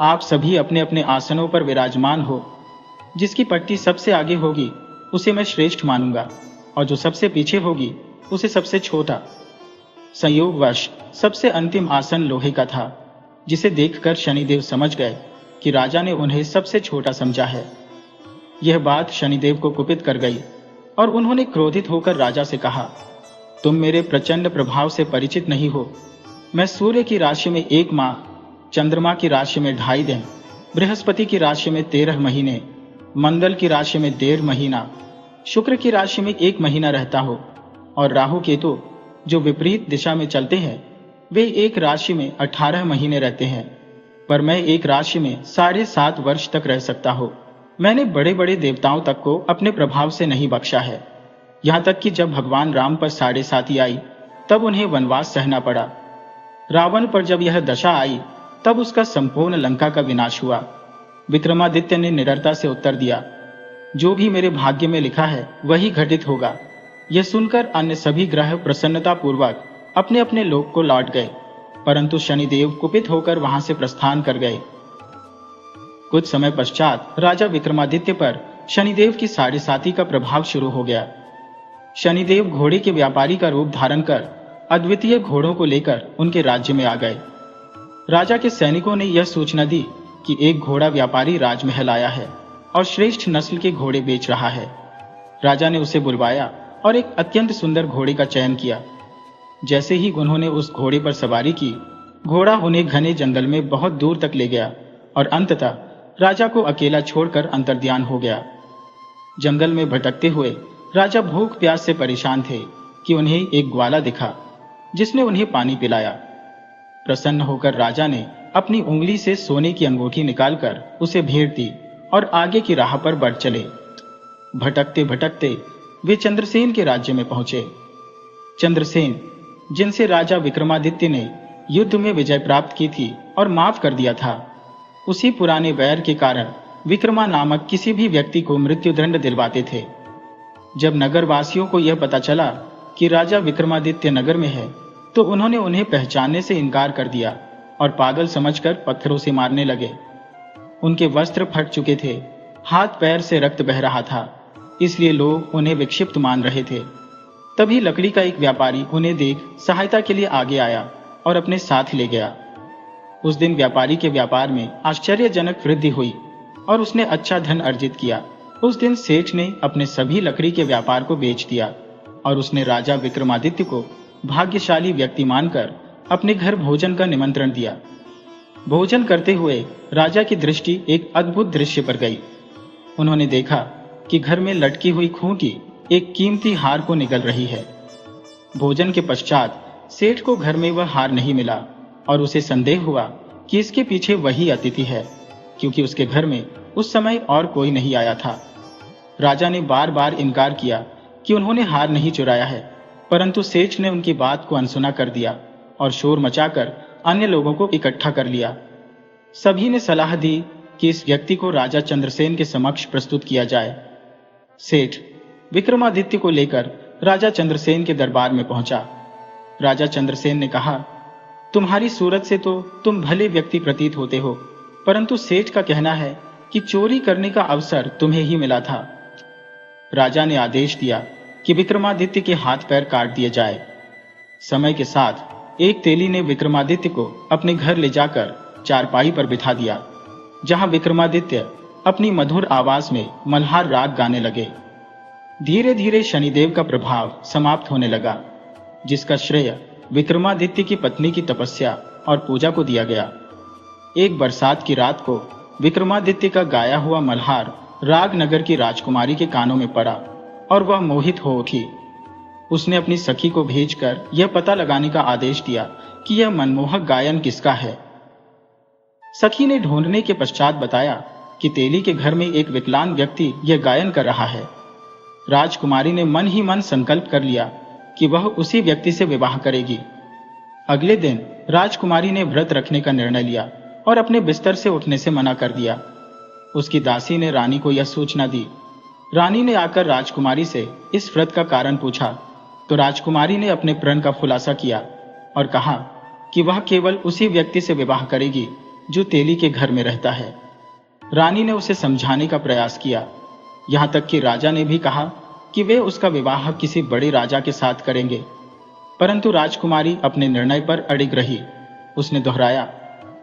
आप सभी अपने अपने आसनों पर विराजमान हो। जिसकी पट्टी सबसे आगे होगी उसे मैं श्रेष्ठ मानूंगा और जो सबसे पीछे होगी उसे सबसे छोटा। संयोगवश सबसे अंतिम आसन लोहे का था, जिसे देखकर शनिदेव समझ गए कि राजा ने उन्हें सबसे छोटा समझा है। यह बात शनिदेव को कुपित कर गई और उन्होंने क्रोधित होकर राजा से कहा, तुम मेरे प्रचंड प्रभाव से परिचित नहीं हो। मैं सूर्य की राशि में 1 माह, चंद्रमा की राशि में 2.5 दिन, बृहस्पति की राशि में 13 महीने, मंगल की राशि में 1.5 महीना, शुक्र की राशि में 1 महीना रहता हो और राहु केतु जो विपरीत दिशा में चलते हैं, वे एक राशि में 18 महीने रहते हैं, पर मैं एक राशि में 7.5 वर्ष तक रह सकता हूँ। मैंने बड़े बड़े देवताओं तक को अपने प्रभाव से नहीं बख्शा है। यहाँ तक कि जब भगवान राम पर 7.5 आई तब उन्हें वनवास सहना पड़ा। रावण पर जब यह दशा आई तब उसका संपूर्ण लंका का विनाश हुआ। विक्रमादित्य ने निडरता से उत्तर दिया, जो भी मेरे भाग्य में लिखा है वही घटित होगा। यह सुनकर अन्य सभी ग्रह प्रसन्नता पूर्वक अपने अपने लोक को लौट गए, परंतु शनिदेव कुपित होकर वहां से प्रस्थान कर गए। कुछ समय पश्चात राजा विक्रमादित्य पर शनिदेव की 7.5 का प्रभाव शुरू हो गया। शनिदेव घोड़े के व्यापारी का रूप धारण कर अद्वितीय घोड़ों को लेकर उनके राज्य में आ गए। राजा के सैनिकों ने यह सूचना दी कि एक घोड़ा व्यापारी राजमहल आया है और श्रेष्ठ नस्ल के घोड़े बेच रहा है। राजा ने उसे बुलवाया और एक अत्यंत सुंदर घोड़े का चयन किया। जैसे ही उन्होंने उस घोड़े पर सवारी की, घोड़ा उन्हें घने जंगल में बहुत दूर तक ले गया और अंततः राजा को अकेला छोड़कर अंतर्ध्यान हो गया। जंगल में भटकते हुए राजा भूख प्यास से परेशान थे कि उन्हें एक ग्वाला दिखा, जिसने उन्हें पानी पिलाया। प्रसन्न होकर राजा ने अपनी उंगली से सोने की अंगूठी निकालकर उसे भेंट दी और आगे की राह पर बढ़ चले। भटकते भटकते वे चंद्रसेन के राज्य में पहुंचे। चंद्रसेन, जिनसे राजा विक्रमादित्य ने युद्ध में विजय प्राप्त की थी और माफ कर दिया था, उसी पुराने वैर के कारण विक्रमा नामक किसी भी व्यक्ति को मृत्युदंड दिलवाते थे। जब नगरवासियों को यह पता चला कि राजा विक्रमादित्य नगर में है, तो उन्होंने उन्हें पहचानने से इनकार कर दिया और पागल समझकर पत्थरों से मारने लगे। उनके वस्त्र फट चुके थे, हाथ पैर से रक्त बह रहा था, इसलिए लोग उन्हें विक्षिप्त मान रहे थे। तभी लकड़ी का एक व्यापारी उन्हें देख सहायता के लिए आगे आया और अपने साथ ले गया। उस दिन व्यापारी के व्यापार में आश्चर्यजनक वृद्धि हुई और उसने अच्छा धन अर्जित किया। उस दिन सेठ ने अपने सभी लकड़ी के व्यापार को बेच दिया और उसने राजा विक्रमादित्य को भाग्यशाली व्यक्ति मानकर अपने घर भोजन का निमंत्रण दिया। भोजन करते हुए राजा की दृष्टि एक अद्भुत दृश्य पर गई। उन्होंने देखा कि घर में लटकी हुई खूंटी एक कीमती हार को निगल रही है। भोजन के पश्चात सेठ को घर में वह हार नहीं मिला और उसे संदेह हुआ कि इसके पीछे वही अतिथि है, क्योंकि उसके घर में उस समय और कोई नहीं आया था। राजा ने बार बार इनकार किया कि उन्होंने हार नहीं चुराया है, परंतु सेठ ने उनकी बात को अनसुना कर दिया और शोर मचाकर अन्य लोगों को इकट्ठा कर लिया। सभी ने सलाह दी कि इस व्यक्ति को राजा चंद्रसेन के समक्ष प्रस्तुत किया जाए। सेठ विक्रमादित्य को लेकर राजा चंद्रसेन के दरबार में पहुंचा। राजा चंद्रसेन ने कहा, तुम्हारी सूरत से तो तुम भले व्यक्ति प्रतीत होते हो, परंतु सेठ का कहना है कि चोरी करने का अवसर तुम्हें ही मिला था। राजा ने आदेश दिया कि विक्रमादित्य के हाथ पैर काट दिए जाए। समय के साथ एक तेली ने विक्रमादित्य को अपने घर ले जाकर चारपाई पर बिठा दिया, जहां विक्रमादित्य अपनी मधुर आवाज में मल्हार राग गाने लगे। धीरे धीरे शनिदेव का प्रभाव समाप्त होने लगा, जिसका श्रेय विक्रमादित्य की पत्नी की तपस्या और पूजा को दिया गया। एक बरसात की रात को विक्रमादित्य का गाया हुआ मल्हार राग नगर की राजकुमारी के कानों में पड़ा और वह मोहित हो उठी। उसने अपनी सखी को भेजकर यह पता लगाने का आदेश दिया कि यह मनमोहक गायन किसका है। सखी ने ढूंढने के पश्चात बताया कि तेली के घर में एक विकलांग व्यक्ति यह गायन कर रहा है। राजकुमारी ने मन ही मन संकल्प कर लिया कि वह उसी व्यक्ति से विवाह करेगी। अगले दिन राजकुमारी ने व्रत रखने का निर्णय लिया और अपने बिस्तर से उठने से मना कर दिया। उसकी दासी ने रानी को यह सूचना दी। रानी ने आकर राजकुमारी से इस व्रत का कारण पूछा, तो राजकुमारी ने अपने प्रण का खुलासा किया और कहा कि वह केवल उसी व्यक्ति से विवाह करेगी जो तेली के घर में रहता है। रानी ने उसे समझाने का प्रयास किया, यहां तक कि राजा ने भी कहा कि वे उसका विवाह किसी बड़े राजा के साथ करेंगे, परंतु राजकुमारी अपने निर्णय पर अड़िग रही। उसने दोहराया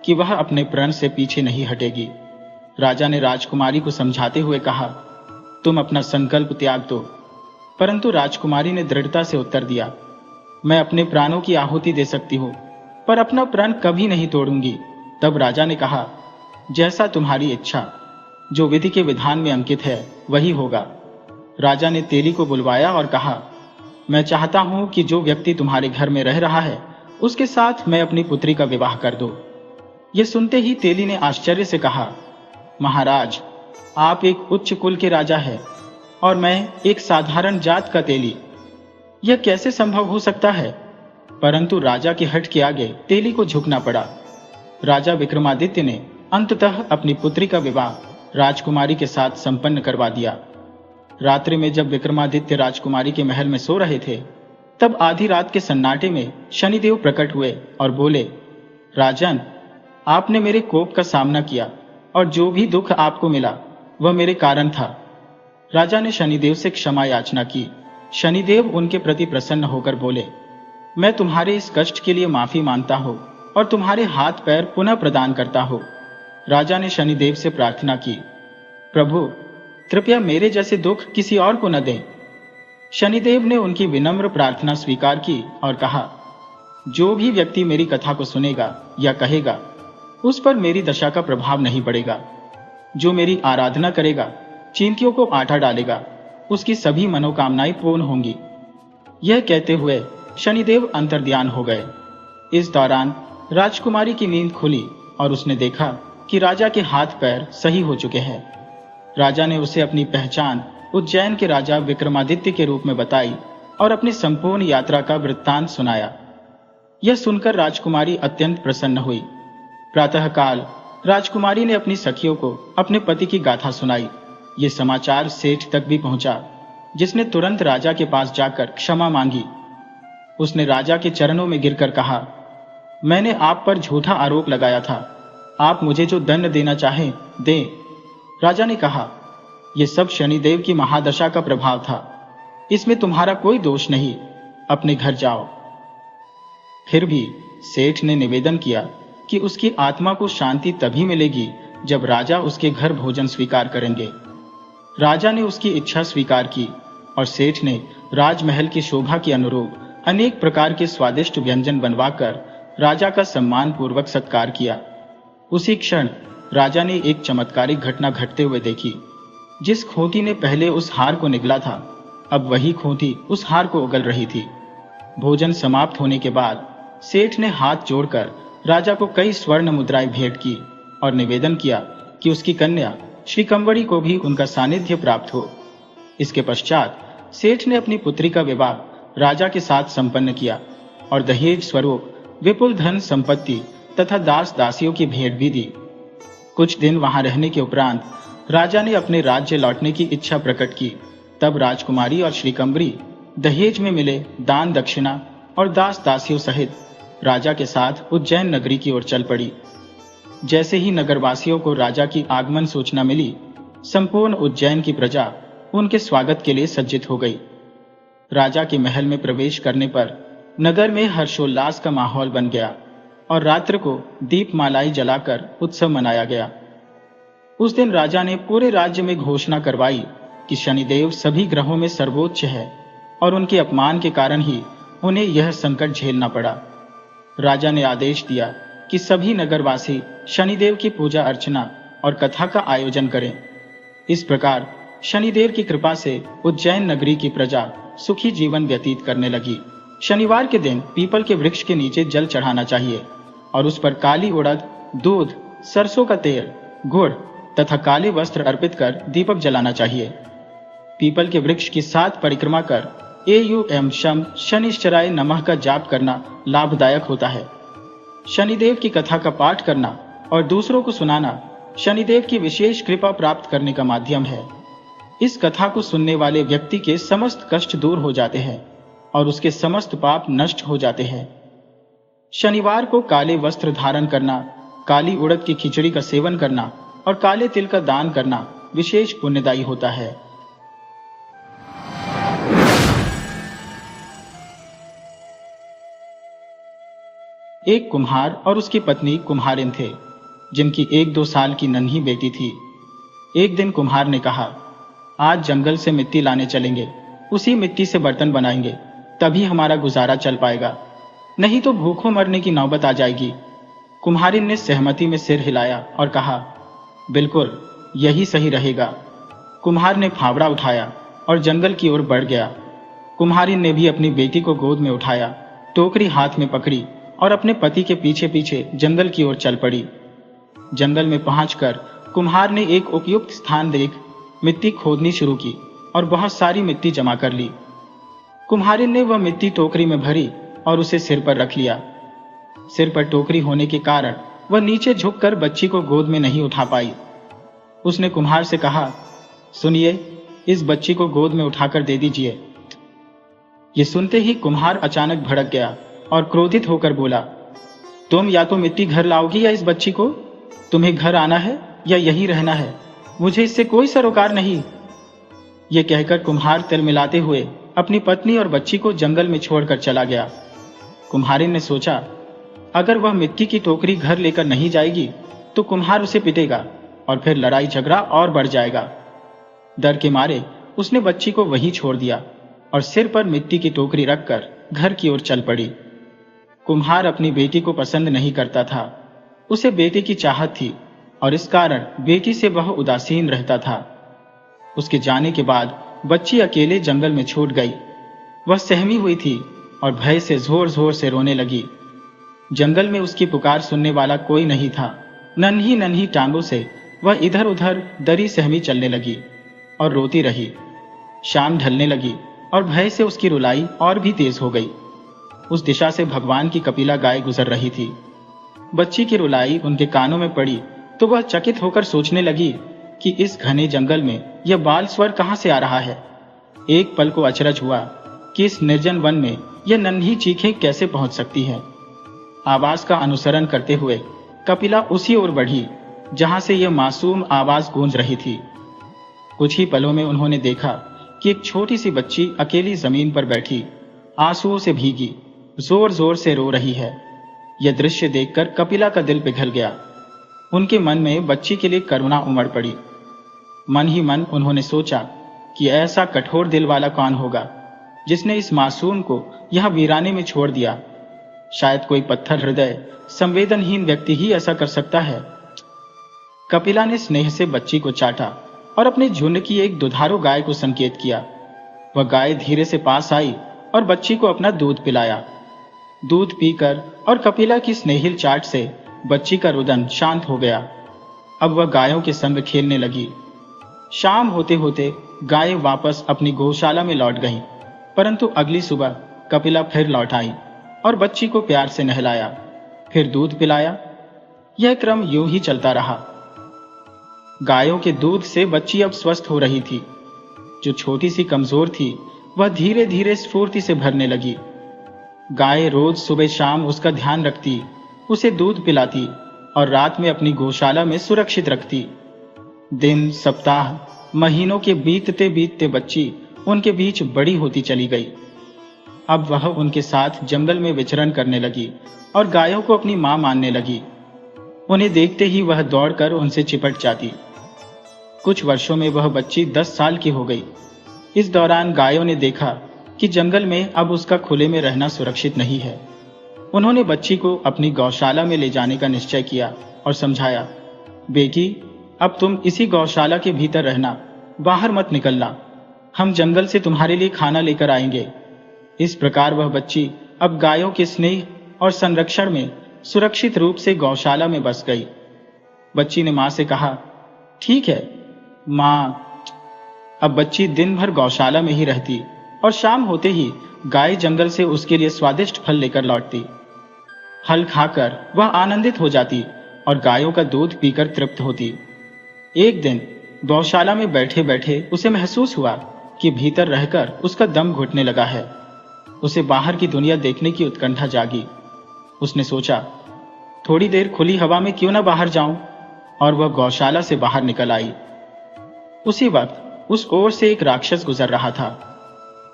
कि वह अपने प्रण से पीछे नहीं हटेगी। राजा ने राजकुमारी को समझाते हुए कहा, तुम अपना संकल्प त्याग दो, परंतु राजकुमारी ने दृढ़ता से उत्तर दिया, मैं अपने प्राणों की आहुति दे सकती हूँ, पर अपना प्रण कभी नहीं तोड़ूंगी। तब राजा ने कहा, जैसा तुम्हारी इच्छा, जो विधि के विधान में अंकित है वही होगा। राजा ने तेली को बुलवाया और कहा, मैं चाहता हूं कि जो व्यक्ति तुम्हारे घर में रह रहा है उसके साथ मैं अपनी पुत्री का विवाह कर दूं। यह सुनते ही तेली ने आश्चर्य से कहा, महाराज, आप एक उच्च कुल के राजा हैं और मैं एक साधारण जात का तेली, यह कैसे संभव हो सकता है? परंतु राजा के हठ के आगे तेली को झुकना पड़ा। राजा विक्रमादित्य ने अंततः अपनी पुत्री का विवाह राजकुमारी के साथ संपन्न करवा दिया। रात्रि में जब विक्रमादित्य राजकुमारी के महल में सो रहे थे, तब आधी रात के सन्नाटे में शनिदेव प्रकट हुए और बोले, राजन, आपने मेरे कोप का सामना किया और जो भी दुख आपको मिला वह मेरे कारण था। राजा ने शनिदेव से क्षमा याचना की। शनिदेव उनके प्रति प्रसन्न होकर बोले, मैं तुम्हारे इस कष्ट के लिए माफी मांगता हूँ और तुम्हारे हाथ पैर पुनः प्रदान करता हूँ। राजा ने शनिदेव से प्रार्थना की, प्रभु, कृपया मेरे जैसे दुख किसी और को न दें। शनिदेव ने उनकी विनम्र प्रार्थना स्वीकार की और कहा, जो भी व्यक्ति मेरी कथा को सुनेगा या कहेगा, उस पर मेरी दशा का प्रभाव नहीं पड़ेगा। जो मेरी आराधना करेगा, चिंतियों को आटा डालेगा, उसकी सभी मनोकामनाएं पूर्ण होंगी। यह कहते हुए शनिदेव अंतर्ध्यान हो गए। इस दौरान राजकुमारी की नींद खुली और उसने देखा कि राजा के हाथ पैर सही हो चुके हैं। राजा ने उसे अपनी पहचान उज्जैन के राजा विक्रमादित्य के रूप में बताई और अपनी संपूर्ण यात्रा का वृत्तांत सुनाया। यह सुनकर राजकुमारी अत्यंत प्रसन्न हुई। प्रातःकाल राजकुमारी ने अपनी सखियों को अपने पति की गाथा सुनाई। ये समाचार सेठ तक भी पहुंचा, जिसने तुरंत राजा के पास जाकर क्षमा मांगी। उसने राजा के चरणों में गिरकर कहा, मैंने आप पर झूठा आरोप लगाया था, आप मुझे जो दंड देना चाहें दें। राजा ने कहा, यह सब शनिदेव की महादशा का प्रभाव था, इसमें तुम्हारा कोई दोष नहीं, अपने घर जाओ। फिर भी सेठ ने निवेदन किया कि उसकी आत्मा को शांति तभी मिलेगी जब राजा उसके घर भोजन स्वीकार करेंगे। राजा ने उसकी इच्छा स्वीकार की और सेठ ने राजमहल की शोभा के अनुरूप अनेक प्रकार के स्वादिष्ट व्यंजन बनवाकर राजा का सम्मान पूर्वक सत्कार किया। उसी क्षण राजा ने एक चमत्कारिक घटना घटते हुए देखी। जिस खोती ने पहले उस हार को निगला था, अब वही खोती उस हार को उगल रही थी। भोजन समाप्त होने के बाद सेठ ने हाथ जोड़कर राजा को कई स्वर्ण मुद्राएं भेंट की और निवेदन किया कि उसकी कन्या श्रीकंबड़ी को भी उनका सानिध्य प्राप्त हो। इसके पश्चात सेठ ने अपनी पुत्री का विवाह राजा के साथ संपन्न किया और दहेज स्वरूप विपुल धन संपत्ति तथा दास दासियों की भेंट भी दी। कुछ दिन वहां रहने के उपरांत राजा ने अपने राज्य लौटने की इच्छा प्रकट की। तब राजकुमारी और श्रीकंबरी दहेज में मिले दान दक्षिणा और दास दासियों सहित राजा के साथ उज्जैन नगरी की ओर चल पड़ी। जैसे ही नगरवासियों को राजा की आगमन सूचना मिली, संपूर्ण उज्जैन की प्रजा उनके स्वागत के लिए सज्जित हो गई। राजा के महल में प्रवेश करने पर नगर में हर्षोल्लास का माहौल बन गया और रात्र को दीपमालाएं जलाकर उत्सव मनाया गया। उस दिन राजा ने पूरे राज्य में घोषणा करवाई कि शनिदेव सभी ग्रहों में सर्वोच्च है और उनके अपमान के कारण ही उन्हें यह संकट झेलना पड़ा। राजा ने आदेश दिया कि सभी नगरवासी शनिदेव की पूजा अर्चना और कथा का आयोजन करें। इस प्रकार शनिदेव की कृपा से उज्जैन नगरी की प्रजा सुखी जीवन व्यतीत करने लगी। शनिवार के दिन पीपल के वृक्ष के नीचे जल चढ़ाना चाहिए और उस पर काली उड़द, दूध, सरसों का तेल, गुड़ तथा काले वस्त्र अर्पित कर दीपक जलाना चाहिए। पीपल के वृक्ष की 7 परिक्रमा कर एयू शम शनिश्चराय नमः का जाप करना लाभदायक होता है। शनिदेव की कथा का पाठ करना और दूसरों को सुनाना शनिदेव की विशेष कृपा प्राप्त करने का माध्यम है। इस कथा को सुनने वाले व्यक्ति के समस्त कष्ट दूर हो जाते हैं और उसके समस्त पाप नष्ट हो जाते हैं। शनिवार को काले वस्त्र धारण करना, काली उड़द की खिचड़ी का सेवन करना और काले तिल का दान करना विशेष पुण्यदायी होता है। एक कुम्हार और उसकी पत्नी कुम्हारिन थे, जिनकी 1-2 साल की नन्ही बेटी थी। एक दिन कुम्हार ने कहा, आज जंगल से मिट्टी लाने चलेंगे, उसी मिट्टी से बर्तन बनाएंगे, तभी हमारा गुजारा चल पाएगा, नहीं तो भूखों मरने की नौबत आ जाएगी। कुम्हारिन ने सहमति में सिर हिलाया और कहा, बिल्कुल यही सही रहेगा। कुम्हार ने फावड़ा उठाया और जंगल की ओर बढ़ गया। कुम्हारिन ने भी अपनी बेटी को गोद में उठाया, टोकरी हाथ में पकड़ी और अपने पति के पीछे पीछे जंगल की ओर चल पड़ी। जंगल में पहुंचकर कुम्हार ने एक उपयुक्त स्थान देख मिट्टी खोदनी शुरू की और बहुत सारी मिट्टी जमा कर ली। कुम्हारिन ने वह मिट्टी टोकरी में भरी और उसे सिर पर रख लिया। सिर पर टोकरी होने के कारण वह नीचे झुककर बच्ची को गोद में नहीं उठा पाई। उसने कुम्हार से कहा, सुनिए, इस बच्ची को गोद में उठाकर दे दीजिए। ये सुनते ही कुम्हार अचानक भड़क गया और क्रोधित होकर बोला, तुम या तो मिट्टी घर लाओगी या इस बच्ची को, तुम्हें घर आना है या यही रहना है, मुझे इससे कोई सरोकार नहीं। यह कहकर कुम्हार तिल मिलाते हुए अपनी पत्नी और बच्ची को जंगल में छोड़कर चला गया। कुम्हारिन ने सोचा, अगर वह मिट्टी की टोकरी घर लेकर नहीं जाएगी तो कुम्हार उसे पिटेगा और फिर लड़ाई झगड़ा और बढ़ जाएगा। डर के मारे उसने बच्ची को वहीं छोड़ दिया और सिर पर मिट्टी की टोकरी रखकर घर की ओर चल पड़ी। कुम्हार अपनी बेटी को पसंद नहीं करता था। उसे बेटे की चाहत थी और इस कारण बेटी से वह उदासीन रहता था। उसके जाने के बाद बच्ची अकेले जंगल में छूट गई। वह सहमी हुई थी और भय से जोर जोर से रोने लगी। जंगल में उसकी पुकार सुनने वाला कोई नहीं था। नन्ही नन्ही टांगों से वह इधर उधर दरी सहमी चलने लगी और रोती रही। शाम ढलने लगी और भय से उसकी रुलाई और भी तेज हो गई। उस दिशा से भगवान की कपिला गाय गुजर रही थी। बच्ची की रुलाई उनके कानों में पड़ी तो वह चकित होकर सोचने लगी कि इस घने जंगल में यह बाल स्वर कहां से आ रहा है। एक पल को अचरज हुआ कि इस निर्जन वन में यह नन्ही चीखें कैसे पहुंच सकती है। आवाज का अनुसरण करते हुए कपिला उसी ओर बढ़ी जहां से यह मासूम आवाज गूंज रही थी। कुछ ही पलों में उन्होंने देखा कि एक छोटी सी बच्ची अकेली जमीन पर बैठी, आंसुओं से भीगी, जोर जोर से रो रही है। यह दृश्य देखकर कपिला का दिल पिघल गया। उनके मन में बच्ची के लिए करुणा उमड़ पड़ी। मन ही मन उन्होंने सोचा कि ऐसा कठोर दिल वाला कौन होगा जिसने इस मासूम को यहां वीराने में छोड़ दिया। शायद कोई पत्थर हृदय संवेदनहीन व्यक्ति ही ऐसा कर सकता है। कपिला ने स्नेह से बच्ची को चाटा और अपने झुंड की एक दुधारू गाय को संकेत किया। वह गाय धीरे से पास आई और बच्ची को अपना दूध पिलाया। दूध पीकर और कपिला की स्नेहिल चाट से बच्ची का रुदन शांत हो गया। अब वह गायों के संग खेलने लगी। शाम होते होते गायें वापस अपनी गौशाला में लौट गईं, परंतु अगली सुबह कपिला फिर लौट आई और बच्ची को प्यार से नहलाया, फिर दूध पिलाया। यह क्रम यूं ही चलता रहा। गायों के दूध से बच्ची अब स्वस्थ हो रही थी। जो छोटी सी कमजोर थी वह धीरे धीरे स्फूर्ति से भरने लगी। गाय रोज सुबह शाम उसका ध्यान रखती, उसे दूध पिलाती और रात में अपनी गौशाला में सुरक्षित रखती। दिन, सप्ताह, महीनों के बीतते बीतते बच्ची उनके बीच बड़ी होती चली गई। अब वह उनके साथ जंगल में विचरण करने लगी और गायों को अपनी मां मानने लगी। उन्हें देखते ही वह दौड़कर उनसे चिपट जाती। कुछ वर्षों में वह बच्ची 10 साल की हो गई। इस दौरान गायों ने देखा कि जंगल में अब उसका खुले में रहना सुरक्षित नहीं है। उन्होंने बच्ची को अपनी गौशाला में ले जाने का निश्चय किया और समझाया, बेटी, अब तुम इसी गौशाला के भीतर रहना, बाहर मत निकलना। हम जंगल से तुम्हारे लिए खाना लेकर आएंगे। इस प्रकार वह बच्ची अब गायों के स्नेह और संरक्षण में सुरक्षित रूप से गौशाला में बस गई। बच्ची ने मां से कहा, ठीक है मां। अब बच्ची दिन भर गौशाला में ही रहती और शाम होते ही गाय जंगल से उसके लिए स्वादिष्ट फल लेकर लौटती। फल खाकर वह आनंदित हो जाती और गायों का दूध पीकर तृप्त होती। एक दिन गौशाला में बैठे बैठे उसे महसूस हुआ कि भीतर रहकर उसका दम घुटने लगा है। उसे बाहर की दुनिया देखने की उत्कंठा जागी। उसने सोचा, थोड़ी देर खुली हवा में क्यों न बाहर जाऊं, और वह गौशाला से बाहर निकल आई। उसी वक्त उस ओर से एक राक्षस गुजर रहा था।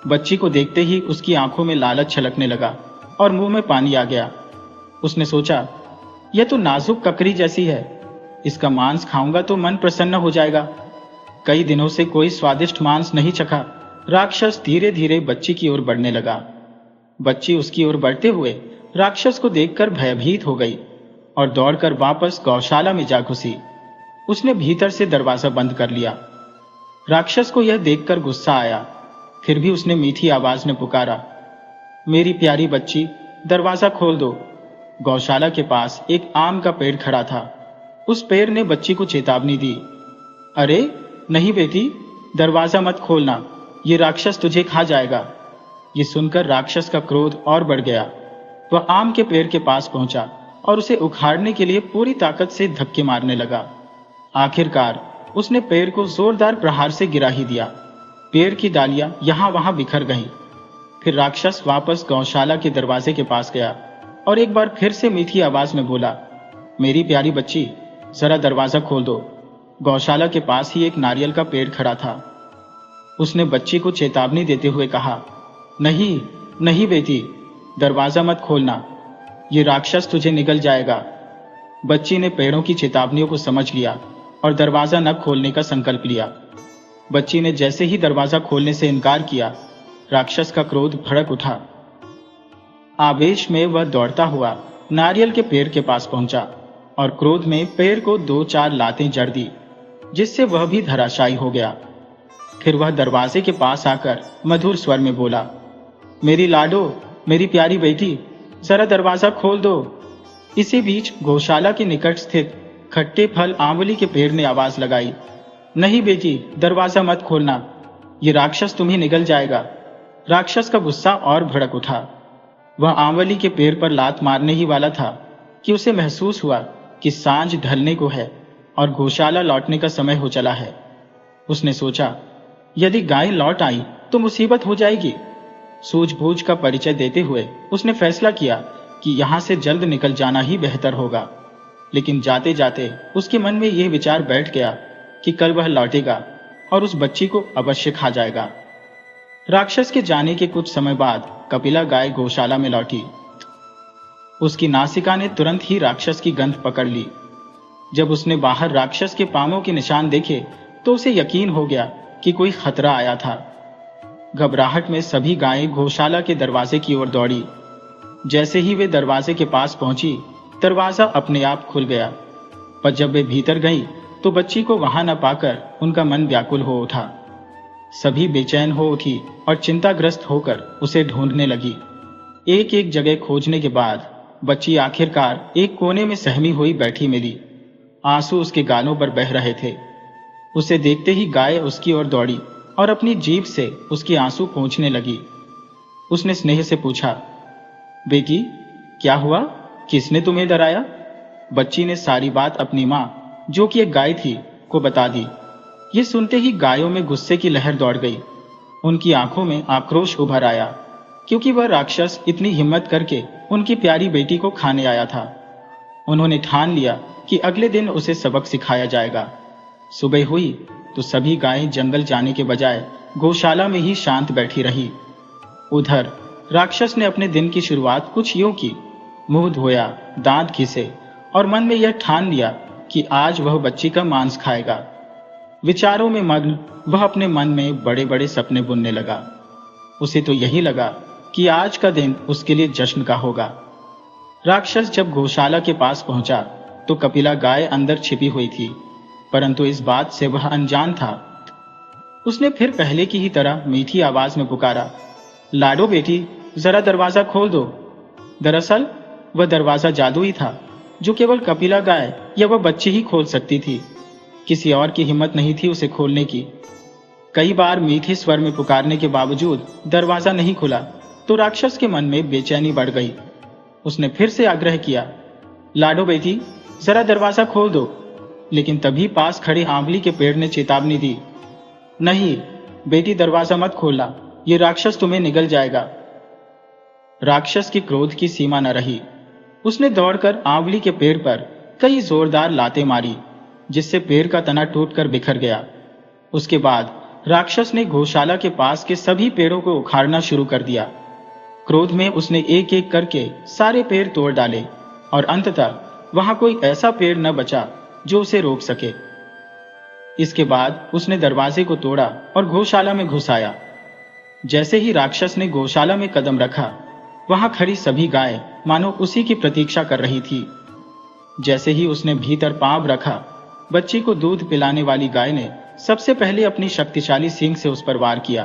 बच्ची को देखते ही उसकी आंखों में लालच छलकने लगा और मुंह में पानी आ गया। उसने सोचा, यह तो नाजुक ककड़ी जैसी है, इसका मांस खाऊंगा तो मन प्रसन्न हो जाएगा। कई दिनों से कोई स्वादिष्ट मांस नहीं चखा। राक्षस धीरे धीरे बच्ची की ओर बढ़ने लगा। बच्ची उसकी ओर बढ़ते हुए राक्षस को देखकर भयभीत हो गई और दौड़कर वापस गौशाला में जा घुसी। उसने भीतर से दरवाजा बंद कर लिया। राक्षस को यह देखकर गुस्सा आया, फिर भी उसने मीठी आवाज में पुकारा, मेरी प्यारी बच्ची, दरवाजा खोल दो। गौशाला के पास एक आम का पेड़ खड़ा था। उस पेड़ ने बच्ची को चेतावनी दी, अरे नहीं बेटी, दरवाजा मत खोलना, ये राक्षस तुझे खा जाएगा। ये सुनकर राक्षस का क्रोध और बढ़ गया। वह आम के पेड़ के पास पहुंचा और उसे उखाड़ने के लिए पूरी ताकत से धक्के मारने लगा। आखिरकार उसने पेड़ को जोरदार प्रहार से गिरा ही दिया। पेड़ की डालियां यहां वहां बिखर गईं। फिर राक्षस वापस गौशाला के दरवाजे के पास गया और एक बार फिर से मीठी आवाज में बोला, मेरी प्यारी बच्ची, जरा दरवाजा खोल दो। गौशाला के पास ही एक नारियल का पेड़ खड़ा था। उसने बच्ची को चेतावनी देते हुए कहा, नहीं नहीं बेटी, दरवाजा मत खोलना, ये राक्षस तुझे निगल जाएगा। बच्ची ने पेड़ों की चेतावनियों को समझ लिया और दरवाजा न खोलने का संकल्प लिया। बच्ची ने जैसे ही दरवाजा खोलने से इनकार किया, राक्षस का क्रोध भड़क उठा। आवेश में वह दौड़ता हुआ नारियल के पेड़ के पास पहुंचा और क्रोध में पेड़ को 2-4 लातें जड़ दी, जिससे वह भी धराशायी हो गया। फिर वह दरवाजे के पास आकर मधुर स्वर में बोला, मेरी लाडो, मेरी प्यारी बेटी, जरा दरवाजा खोल दो। इसी बीच गौशाला के निकट स्थित खट्टे फल आंवली के पेड़ ने आवाज लगाई, नहीं बेटी, दरवाजा मत खोलना, ये राक्षस तुम्हें निगल जाएगा। राक्षस का गुस्सा और भड़क उठा। वह आंवली के पेड़ पर लात मारने ही वाला था कि उसे महसूस हुआ कि सांझ ढलने को है और गौशाला लौटने का समय हो चला है। उसने सोचा, यदि गाय लौट आई तो मुसीबत हो जाएगी। सूझबूझ का परिचय देते हुए उसने फैसला किया कि यहां से जल्द निकल जाना ही बेहतर होगा। लेकिन जाते जाते उसके मन में यह विचार बैठ गया कि कल वह लौटेगा और उस बच्ची को अवश्य खा जाएगा। राक्षस के जाने के कुछ समय बाद कपिला गाय गौशाला में लौटी। उसकी नासिका ने तुरंत ही राक्षस की गंध पकड़ ली। जब उसने बाहर राक्षस के पांवों के निशान देखे तो उसे यकीन हो गया कि कोई खतरा आया था। घबराहट में सभी गायें गौशाला के दरवाजे की ओर दौड़ी। जैसे ही वे दरवाजे के पास पहुंची, दरवाजा अपने आप खुल गया। पर जब वे भीतर गईं, तो बच्ची को वहां न पाकर उनका मन व्याकुल हो उठा। सभी बेचैन हो उठी और चिंताग्रस्त होकर उसे ढूंढने लगी। एक एक जगह खोजने के बाद बच्ची आखिरकार एक कोने में सहमी हुई बैठी मिली। आंसू उसके गालों पर बह रहे थे। उसे देखते ही गाय उसकी ओर दौड़ी और अपनी जीभ से उसके आंसू पोंछने लगी। उसने स्नेह से पूछा, बेटी, क्या हुआ? किसने तुम्हें डराया? बच्ची ने सारी बात अपनी मां, जो कि एक गाय थी, को बता दी। ये सुनते ही गायों में गुस्से की लहर दौड़ गई। उनकी आंखों में आक्रोश उभर आया, क्योंकि वह राक्षस इतनी हिम्मत करके उनकी प्यारी बेटी को खाने आया था। उन्होंने ठान लिया कि अगले दिन उसे सबक सिखाया जाएगा। सुबह हुई तो सभी गायें जंगल जाने के बजाय गौशाला में ही शांत बैठी रही। उधर राक्षस ने अपने दिन की शुरुआत कुछ यूं की, मुंह धोया, दांत घिसे और मन में यह ठान लिया कि आज वह बच्ची का मांस खाएगा। विचारों में मग्न वह अपने मन में बड़े बड़े सपने बुनने लगा। उसे तो यही लगा कि आज का दिन उसके लिए जश्न का होगा। राक्षस जब गौशाला के पास पहुंचा तो कपिला गाय अंदर छिपी हुई थी, परंतु इस बात से वह अनजान था। उसने फिर पहले की ही तरह मीठी आवाज में पुकारा, लाडो बेटी, जरा दरवाजा खोल दो। दरअसल वह दरवाजा जादुई था, जो केवल कपिला गाय या वह बच्ची ही खोल सकती थी। किसी और की हिम्मत नहीं थी उसे खोलने की। कई बार मीठे स्वर में पुकारने के बावजूद दरवाजा नहीं खुला तो राक्षस के मन में बेचैनी बढ़ गई। उसने फिर से आग्रह किया, लाडो बेटी, जरा दरवाजा खोल दो। लेकिन तभी पास खड़े आंवली के पेड़ ने चेतावनी दी, नहीं बेटी, दरवाजा मत खोलना, ये राक्षस तुम्हें निगल जाएगा। राक्षस की क्रोध की सीमा न रही। उसने दौड़कर आंवली के पेड़ पर कई जोरदार लातें मारी, जिससे पेड़ का तना टूटकर बिखर गया। उसके बाद राक्षस ने गौशाला के पास के सभी पेड़ों को उखाड़ना शुरू कर दिया। क्रोध में उसने एक एक करके सारे पेड़ तोड़ डाले और अंततः वहां कोई ऐसा पेड़ न बचा जो उसे रोक सके। इसके बाद उसने दरवाजे को तोड़ा और गौशाला में घुस आया। जैसे ही राक्षस ने गौशाला में कदम रखा, वहां खड़ी सभी गायें मानो उसी की प्रतीक्षा कर रही थी। जैसे ही उसने भीतर पांव रखा, बच्ची को दूध पिलाने वाली गाय ने सबसे पहले अपनी शक्तिशाली सींग से उस पर वार किया।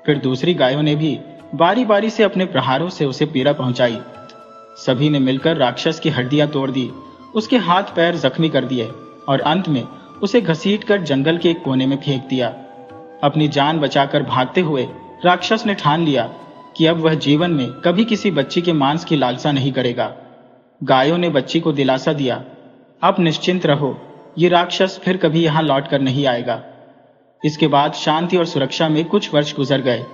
फिर दूसरी गायों ने भी बारी बारी से अपने प्रहारों से उसे पीड़ा पहुंचाई। सभी ने मिलकर राक्षस की हड्डियां तोड़ दी, उसके हाथ पैर जख्मी कर दिए और अंत में उसे घसीटकर जंगल के एक कोने में फेंक दिया। अपनी जान बचाकर भागते हुए राक्षस ने ठान लिया कि अब वह जीवन में कभी किसी बच्ची के मांस की लालसा नहीं करेगा। गायों ने बच्ची को दिलासा दिया, अब निश्चिंत रहो, ये राक्षस फिर कभी यहां लौट कर नहीं आएगा। इसके बाद शांति और सुरक्षा में कुछ वर्ष गुजर गए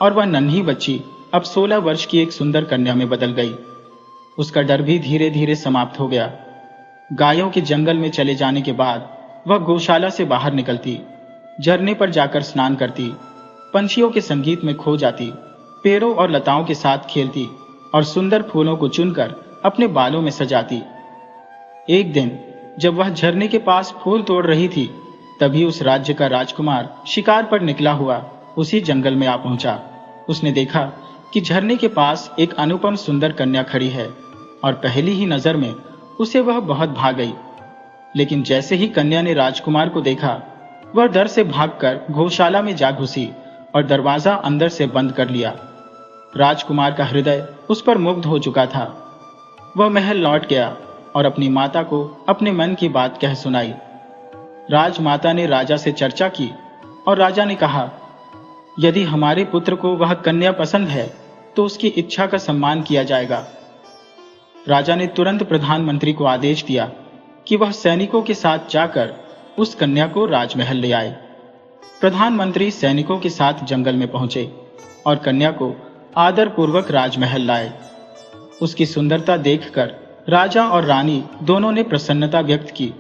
और वह नन्ही बच्ची अब 16 वर्ष की एक सुंदर कन्या में बदल गई। उसका डर भी धीरे धीरे समाप्त हो गया। गायों के जंगल में चले जाने के बाद वह गौशाला से बाहर निकलती, झरने पर जाकर स्नान करती, पंछियों के संगीत में खो जाती, पेड़ों और लताओं के साथ खेलती और सुंदर फूलों को चुनकर अपने बालों में सजाती। एक दिन जब वह झरने के पास फूल तोड़ रही थी, तभी उस राज्य का राजकुमार शिकार पर निकला हुआ उसी जंगल में आ पहुंचा। उसने देखा कि झरने के पास एक अनुपम सुंदर कन्या खड़ी है और पहली ही नजर में उसे वह बहुत भा गई। लेकिन जैसे ही कन्या ने राजकुमार को देखा, वह डर से भागकर गौशाला में जा घुसी और दरवाजा अंदर से बंद कर लिया। राजकुमार का हृदय उस पर मुग्ध हो चुका था। वह महल लौट गया और अपनी माता को अपने मन की बात कह सुनाई। राजमाता ने राजा से चर्चा की और राजा ने कहा, यदि हमारे पुत्र को वह कन्या पसंद है तो उसकी इच्छा का सम्मान किया जाएगा। राजा ने तुरंत प्रधानमंत्री को आदेश दिया कि वह सैनिकों के साथ जाकर उस कन्या को राजमहल ले आए। प्रधानमंत्री सैनिकों के साथ जंगल में पहुंचे और कन्या को आदरपूर्वक राजमहल लाए। उसकी सुंदरता देखकर राजा और रानी दोनों ने प्रसन्नता व्यक्त की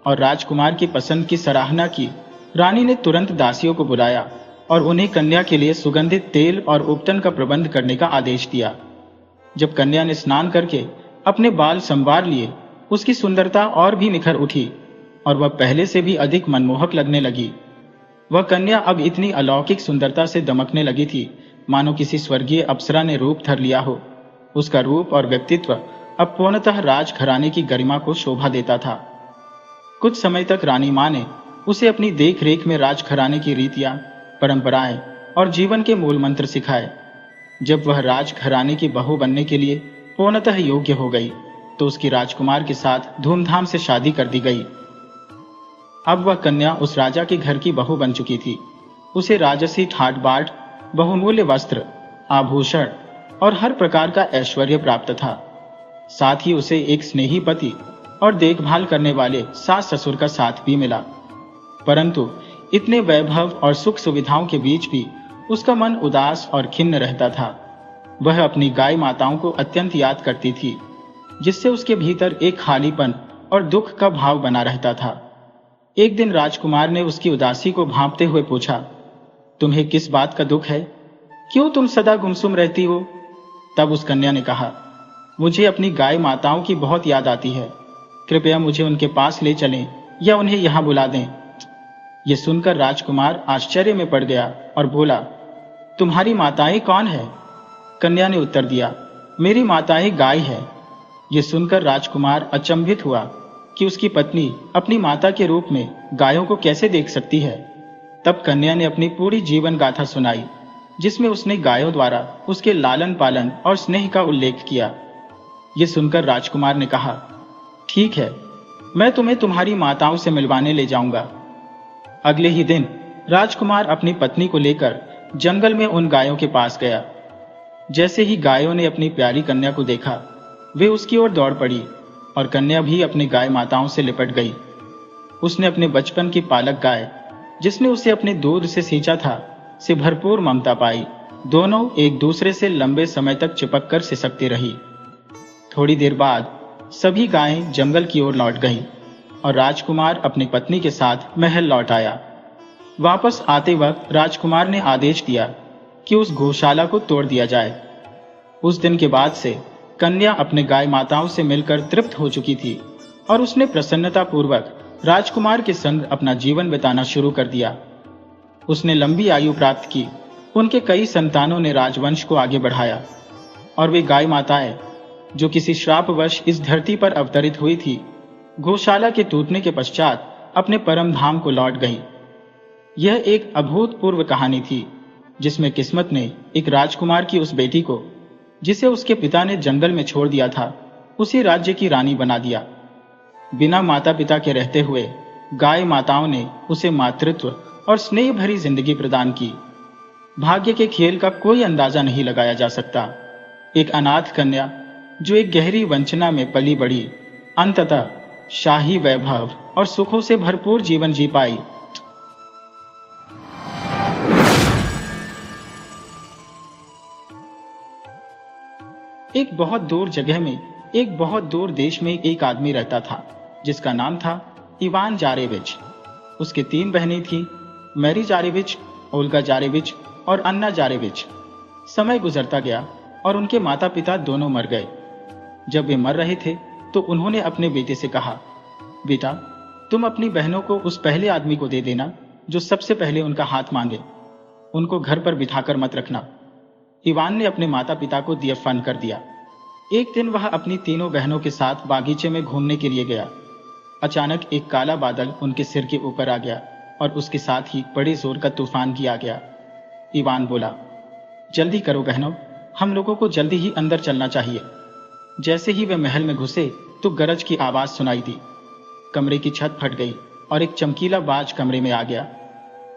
और राजकुमार की पसंद की सराहना की। रानी ने तुरंत दासियों को बुलाया और उन्हें कन्या के लिए सुगंधित तेल और उपटन का प्रबंध करने का आदेश दिया। जब कन्या ने स्नान करके अपने बाल संवार लिए, उसकी सुंदरता और भी निखर उठी और वह पहले से भी अधिक मनमोहक लगने लगी। वह कन्या अब इतनी अलौकिक सुंदरता से दमकने लगी थी मानो किसी स्वर्गीय अप्सरा ने रूप धर लिया हो। उसका रूप और व्यक्तित्व अब पूर्णतः राजघराने की गरिमा को शोभा देता था। कुछ समय तक रानी मां ने उसे अपनी देख रेख में राजघराने की रीतियां, परंपराएं और जीवन के मूल मंत्र सिखाए। जब वह राजघराने की बहू बनने के लिए पूर्णतः योग्य हो गई तो उसकी राजकुमार के साथ धूमधाम से शादी कर दी गई। अब वह कन्या उस राजा के घर की बहू बन चुकी थी। उसे राजसी ठाट बाट, बहुमूल्य वस्त्र, आभूषण और हर प्रकार का ऐश्वर्य प्राप्त था। साथ ही उसे एक स्नेही पति और देखभाल करने वाले सास ससुर का साथ भी मिला। परंतु इतने वैभव और सुख सुविधाओं के बीच भी उसका मन उदास और खिन्न रहता था। वह अपनी गाय माताओं को अत्यंत याद करती थी, जिससे उसके भीतर एक खालीपन और दुख का भाव बना रहता था। एक दिन राजकुमार ने उसकी उदासी को भांपते हुए पूछा, तुम्हें किस बात का दुख है? क्यों तुम सदा गुमसुम रहती हो? तब उस कन्या ने कहा, मुझे अपनी गाय माताओं की बहुत याद आती है। कृपया मुझे उनके पास ले चलें या उन्हें यहां बुला दें। यह सुनकर राजकुमार आश्चर्य में पड़ गया और बोला, तुम्हारी माताएं कौन है? कन्या ने उत्तर दिया, मेरी माताएं गाय है। यह सुनकर राजकुमार अचंभित हुआ कि उसकी पत्नी अपनी माता के रूप में गायों को कैसे देख सकती है। तब कन्या ने अपनी पूरी जीवन गाथा सुनाई, जिसमें उसने गायों द्वारा उसके लालन पालन और स्नेह का उल्लेख किया। यह सुनकर राजकुमार ने कहा, ठीक है, मैं तुम्हें तुम्हारी माताओं से मिलवाने ले जाऊंगा। अगले ही दिन राजकुमार अपनी पत्नी को लेकर जंगल में उन गायों के पास गया। जैसे ही गायों ने अपनी प्यारी कन्या को देखा, वे उसकी ओर दौड़ पड़ी और कन्या भी अपनी गाय माताओं से लिपट गई। उसने अपने बचपन की पालक गाय, जिसने उसे अपने दूध से सींचा था, से भरपूर ममता पाई। दोनों एक दूसरे से लंबे समय तक चिपक कर सिसकती रही। थोड़ी देर बाद सभी गायें जंगल की ओर लौट गईं और राजकुमार अपनी पत्नी के साथ महल लौट आया। वापस आते वक्त राजकुमार ने आदेश दिया कि उस गौशाला को तोड़ दिया जाए। उस दिन के बाद से कन्या अपने गाय माताओं से मिलकर तृप्त हो चुकी थी और उसने प्रसन्नता पूर्वक राजकुमार के संग अपना जीवन बिताना शुरू कर दिया। उसने लंबी आयु प्राप्त की। उनके कई संतानों ने राजवंश को आगे बढ़ाया और वे गाय माताएं, जो किसी श्रापवश इस धरती पर अवतरित हुई थी, गौशाला के टूटने के पश्चात अपने परम धाम को लौट गई। यह एक अभूतपूर्व कहानी थी, जिसमें किस्मत ने एक राजकुमार की उस बेटी को, जिसे उसके पिता ने जंगल में छोड़ दिया था, उसी राज्य की रानी बना दिया। बिना माता पिता के रहते हुए गाय माताओं ने उसे मातृत्व और स्नेह भरी जिंदगी प्रदान की। भाग्य के खेल का कोई अंदाजा नहीं लगाया जा सकता। एक अनाथ कन्या जो एक गहरी वंचना में पली बढ़ी, अंततः शाही वैभव और सुखों से भरपूर जीवन जी पाई। एक बहुत दूर जगह में, एक बहुत दूर देश में एक आदमी रहता था, जिसका नाम था इवान जारेविच। उसके 3 बहनें थीं, मैरी जारेविच, ओल्गा जारेविच और अन्ना जारेविच। समय गुजरता गया और उनके माता पिता दोनों मर गए। जब वे मर रहे थे तो उन्होंने अपने बेटे से कहा, बेटा, तुम अपनी बहनों को उस पहले आदमी को दे देना जो सबसे पहले उनका हाथ मांगे। उनको घर पर बिठाकर मत रखना। इवान ने अपने माता पिता को दियफन कर दिया। एक दिन वह अपनी तीनों बहनों के साथ बागीचे में घूमने के लिए गया। अचानक एक काला बादल उनके सिर के ऊपर आ गया और उसके साथ ही बड़े जोर का तूफान भी आ गया। इवान बोला, जल्दी करो बहनों, हम लोगों को जल्दी ही अंदर चलना चाहिए। जैसे ही वे महल में घुसे तो गरज की आवाज सुनाई दी। कमरे की छत फट गई और एक चमकीला बाज कमरे में आ गया।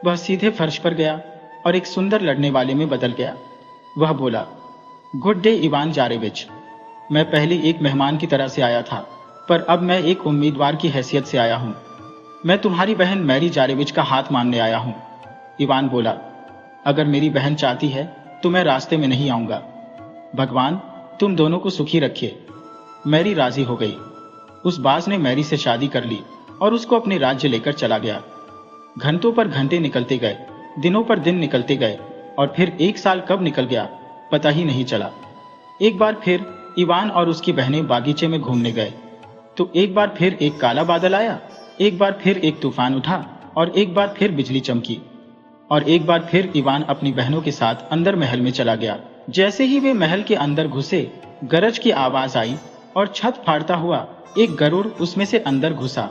वह सीधे फर्श पर गया और एक सुंदर लड़ने वाले में बदल गया। वह बोला, गुड डे इवान जारेविच। मैं पहले एक मेहमान की तरह से आया था, पर अब मैं एक उम्मीदवार की हैसियत से आया हूं। मैं तुम्हारी बहन मैरी जारेविच का हाथ मांगने आया हूं। इवान बोला, अगर मेरी बहन चाहती है तो मैं रास्ते में नहीं आऊंगा। भगवान तुम दोनों को सुखी रखे। मैरी राजी हो गई। उस बाज ने मैरी से शादी कर ली और उसको अपने राज्य लेकर चला गया। घंटों पर घंटे निकलते गए, दिनों पर दिन निकलते गए और फिर एक साल कब निकल गया पता ही नहीं चला। एक बार फिर इवान और उसकी बहनें बागीचे में घूमने गए तो एक बार फिर एक काला बादल आया, एक बार फिर एक तूफान उठा और एक बार फिर बिजली चमकी और एक बार फिर इवान अपनी बहनों के साथ अंदर महल में चला गया। जैसे ही वे महल के अंदर घुसे गरज की आवाज आई और छत फाड़ता हुआ एक गरुड़ उसमें से अंदर घुसा।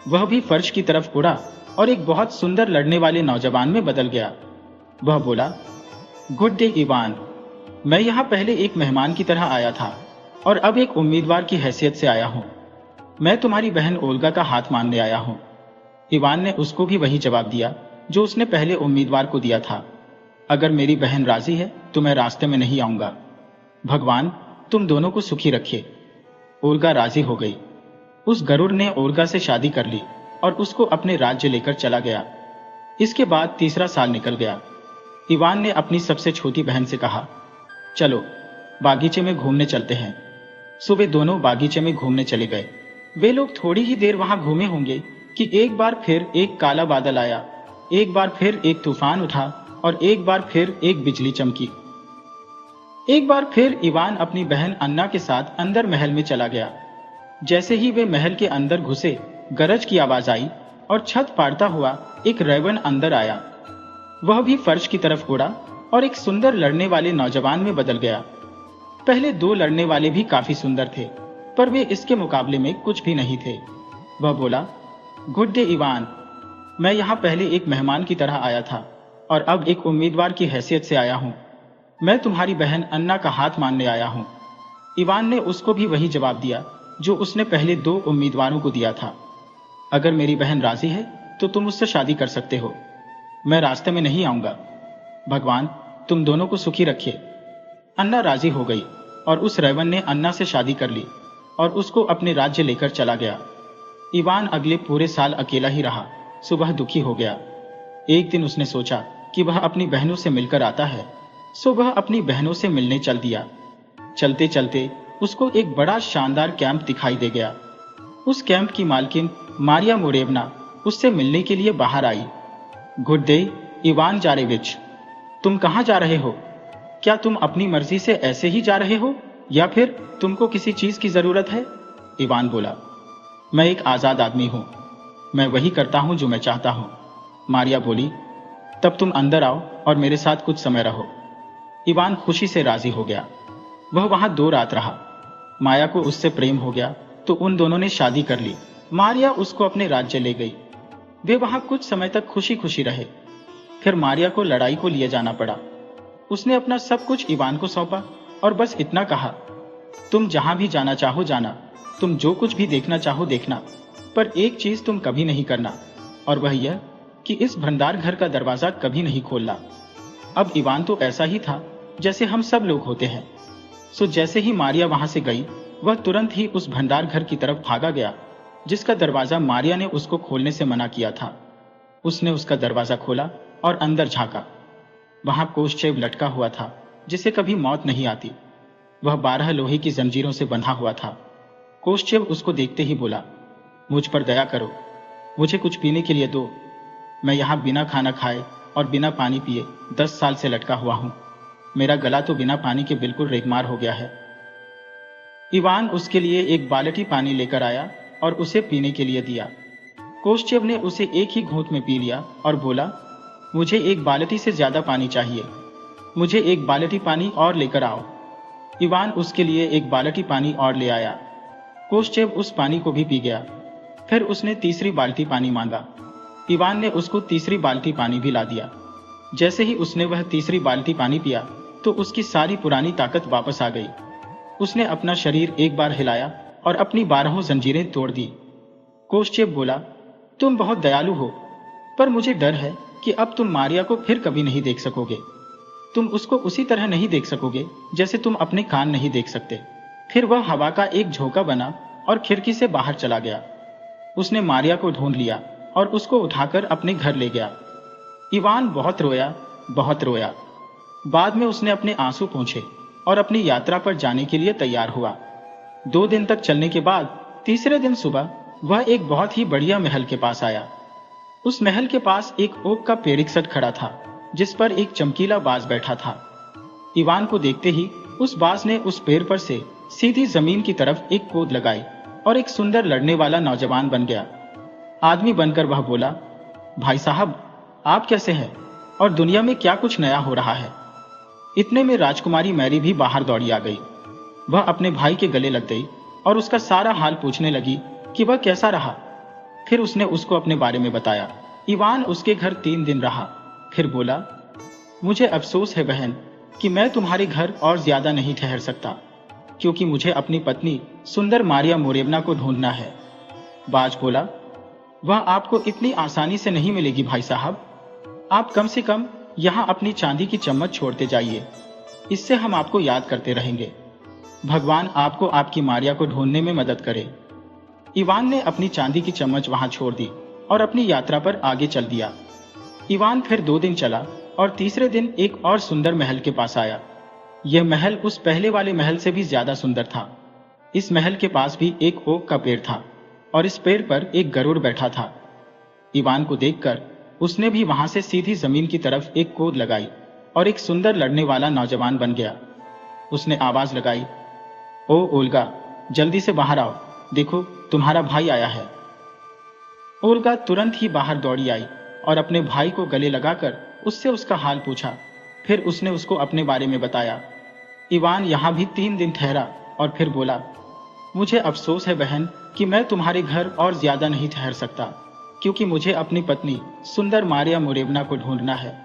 वह भी फर्श की तरफ उड़ा और एक बहुत सुंदर लड़ने वाले नौजवान में बदल गया। वह बोला, गुड डे इवान। मैं यहाँ पहले एक मेहमान की तरह आया था और अब एक उम्मीदवार की हैसियत से आया हूँ। मैं तुम्हारी बहन ओल्गा का हाथ मांगने आया हूँ। इवान ने उसको भी वही जवाब दिया जो उसने पहले उम्मीदवार को दिया था। अगर मेरी बहन राजी है तो मैं रास्ते में नहीं आऊंगा। भगवान तुम दोनों को सुखी रखिए। ओल्गा राजी हो गई। उस गरुड़ ने ओल्गा से शादी कर ली और उसको अपने राज्य लेकर चला गया। इसके बाद तीसरा साल निकल गया। इवान ने अपनी सबसे छोटी बहन से कहा, चलो बागीचे में घूमने चलते हैं। सुबह दोनों बागीचे में घूमने चले गए। वे लोग थोड़ी ही देर वहां घूमे होंगे कि एक बार फिर एक काला बादल आया, एक बार फिर एक तूफान उठा और एक बार फिर एक बिजली चमकी। एक बार फिर इवान अपनी बहन अन्ना के साथ अंदर महल में चला गया। जैसे ही वे महल के अंदर घुसे गरज की आवाज आई और छत फाड़ता हुआ एक रेवन अंदर आया। वह भी फर्श की तरफ उड़ा और एक सुंदर लड़ने वाले नौजवान में बदल गया। पहले दो लड़ने वाले भी काफी सुंदर थे, पर वे इसके मुकाबले में कुछ भी नहीं थे। वह बोला, गुड डे इवान। मैं यहाँ पहले एक मेहमान की तरह आया था और अब एक उम्मीदवार की हैसियत से आया हूँ। मैं तुम्हारी बहन अन्ना का हाथ मांगने आया हूँ। इवान ने उसको भी वही जवाब दिया जो उसने पहले दो उम्मीदवारों को दिया था। अगर मेरी बहन राजी है तो तुम उससे शादी कर सकते हो। मैं रास्ते में नहीं आऊंगा। भगवान तुम दोनों को सुखी रखिए। अन्ना राजी हो गई और उस रेवन ने अन्ना से शादी कर ली और उसको अपने राज्य लेकर चला गया। इवान अगले पूरे साल अकेला ही रहा। सुबह दुखी हो गया। एक दिन उसने सोचा कि वह अपनी बहनों से मिलकर आता है, सो वह अपनी बहनों से मिलने चल दिया। चलते चलते उसको एक बड़ा शानदार कैंप दिखाई दे गया। उस कैंप की मालकिन मारिया मोरेवना उससे मिलने के लिए बाहर आई। Good day Ivan Tsarevich. तुम कहाँ जा रहे हो? क्या तुम अपनी मर्जी से ऐसे ही जा रहे हो या फिर तुमको किसी चीज की जरूरत है? इवान बोला, मैं एक आजाद आदमी हूं। मैं वही करता हूं जो मैं चाहता हूं। मारिया बोली, तब तुम अंदर आओ और मेरे साथ कुछ समय रहो। इवान खुशी से राजी हो गया। वह वहां 2 रात रहा। माया को उससे प्रेम हो गया तो उन दोनों ने शादी कर ली। मारिया उसको अपने राज्य ले गई। वे वहां कुछ समय तक खुशी खुशी रहे। फिर मारिया को लड़ाई को लिए जाना पड़ा। उसने अपना सब कुछ इवान को सौंपा और बस इतना कहा, तुम जहां भी जाना चाहो जाना, तुम जो कुछ भी देखना चाहो देखना, पर एक चीज तुम कभी नहीं करना, और वह यह कि इस भंडार घर का दरवाजा कभी नहीं खोलना। अब इवान तो ऐसा ही था जैसे हम सब लोग होते हैं। सो जैसे ही मारिया वहां से गई वह तुरंत ही उस भंडार घर की तरफ भागा गया जिसका दरवाजा मारिया ने उसको खोलने से मना किया था। उसने उसका दरवाजा खोला और अंदर झांका। वहां कोषचेव लटका हुआ था जिसे कभी मौत नहीं आती। वह 12 लोहे की जंजीरों से बंधा हुआ था। कोषचेव उसको देखते ही बोला, मुझ पर दया करो, मुझे कुछ पीने के लिए दो। मैं यहाँ बिना खाना खाए और बिना पानी पिए 10 साल से लटका हुआ हूँ। मेरा गला तो बिना पानी के बिल्कुल रेगमार हो गया है। इवान उसके लिए एक बाल्टी पानी लेकर आया और उसे पीने के लिए दिया। कोषचेव ने उसे एक ही घूंट में पी लिया और बोला, मुझे एक बाल्टी से ज्यादा पानी चाहिए। मुझे एक बाल्टी पानी और लेकर आओ। इवान उसके लिए एक बाल्टी पानी और ले आया। कोश्चेव उस पानी को भी पी गया। फिर उसने तीसरी बाल्टी पानी मांगा। इवान ने उसको तीसरी बाल्टी पानी भी ला दिया। जैसे ही उसने वह तीसरी बाल्टी पानी पिया तो उसकी सारी पुरानी ताकत वापस आ गई। उसने अपना शरीर एक बार हिलाया और अपनी 12 जंजीरें तोड़ दी। कोश्चेव बोला, तुम बहुत दयालु हो, पर मुझे डर है कि अब तुम मारिया को फिर कभी नहीं देख सकोगे। तुम उसको उसी तरह नहीं देख सकोगे जैसे तुम अपने कान नहीं देख सकते। फिर वह हवा का एक झोंका बना और खिड़की से बाहर चला गया। उसने मारिया को ढूंढ लिया और उसको उठाकर अपने घर ले गया। इवान बहुत रोया, बहुत रोया। बाद में उसने अपने आंसू पोंछे और अपनी यात्रा पर जाने के लिए तैयार हुआ। 2 दिन तक चलने के बाद तीसरे दिन सुबह वह एक बहुत ही बढ़िया महल के पास आया। उस महल के पास एक ओक का पेड़ इकसठ खड़ा था, जिस पर एक चमकीला बाज बैठा था। इवान को देखते ही उस बाज ने उस पेड़ पर से सीधी जमीन की तरफ एक कूद लगाई और एक सुंदर लड़ने वाला नौजवान बन गया। आदमी बनकर वह बोला, भाई साहब, आप कैसे हैं और दुनिया में क्या कुछ नया हो रहा है? इतने में राजकुमारी मैरी भी बाहर दौड़ी आ गई। वह अपने भाई के गले लग गई और उसका सारा हाल पूछने लगी कि वह कैसा रहा। फिर उसने उसको अपने बारे में बताया। इवान उसके घर 3 दिन रहा। फिर बोला, मुझे अफसोस है बहन कि मैं तुम्हारे घर और ज्यादा नहीं ठहर सकता, क्योंकि मुझे अपनी पत्नी सुंदर मारिया मोरेवना को ढूंढना है। बाज बोला, वह आपको इतनी आसानी से नहीं मिलेगी भाई साहब। आप कम से कम यहाँ अपनी चांदी की चम्मच छोड़ते जाइए, इससे हम आपको याद करते रहेंगे। भगवान आपको आपकी मारिया को ढूंढने में मदद करे। इवान ने अपनी चांदी की चम्मच वहां छोड़ दी और अपनी यात्रा पर आगे चल दिया। इवान फिर 2 दिन चला और तीसरे दिन एक और सुंदर महल के पास आया। यह महल उस पहले वाले महल से भी ज्यादा सुंदर था। इस महल के पास भी एक ओक का पेड़ था और इस पेड़ पर एक गरुड़ बैठा था। इवान को देखकर उसने भी वहां से सीधी जमीन की तरफ एक कूद लगाई और एक सुंदर लड़ने वाला नौजवान बन गया। उसने आवाज लगाई, ओ ओल्गा, जल्दी से बाहर आओ, देखो तुम्हारा भाई आया है। ओल्गा तुरंत ही बाहर दौड़ी आई और अपने भाई को गले लगाकर उससे उसका हाल पूछा। फिर उसने उसको अपने बारे में बताया। इवान यहाँ भी 3 दिन ठहरा और फिर बोला, मुझे अफसोस है बहन कि मैं तुम्हारे घर और ज्यादा नहीं ठहर सकता, क्योंकि मुझे अपनी पत्नी सुंदर मारिया मोरेवना को ढूंढना है।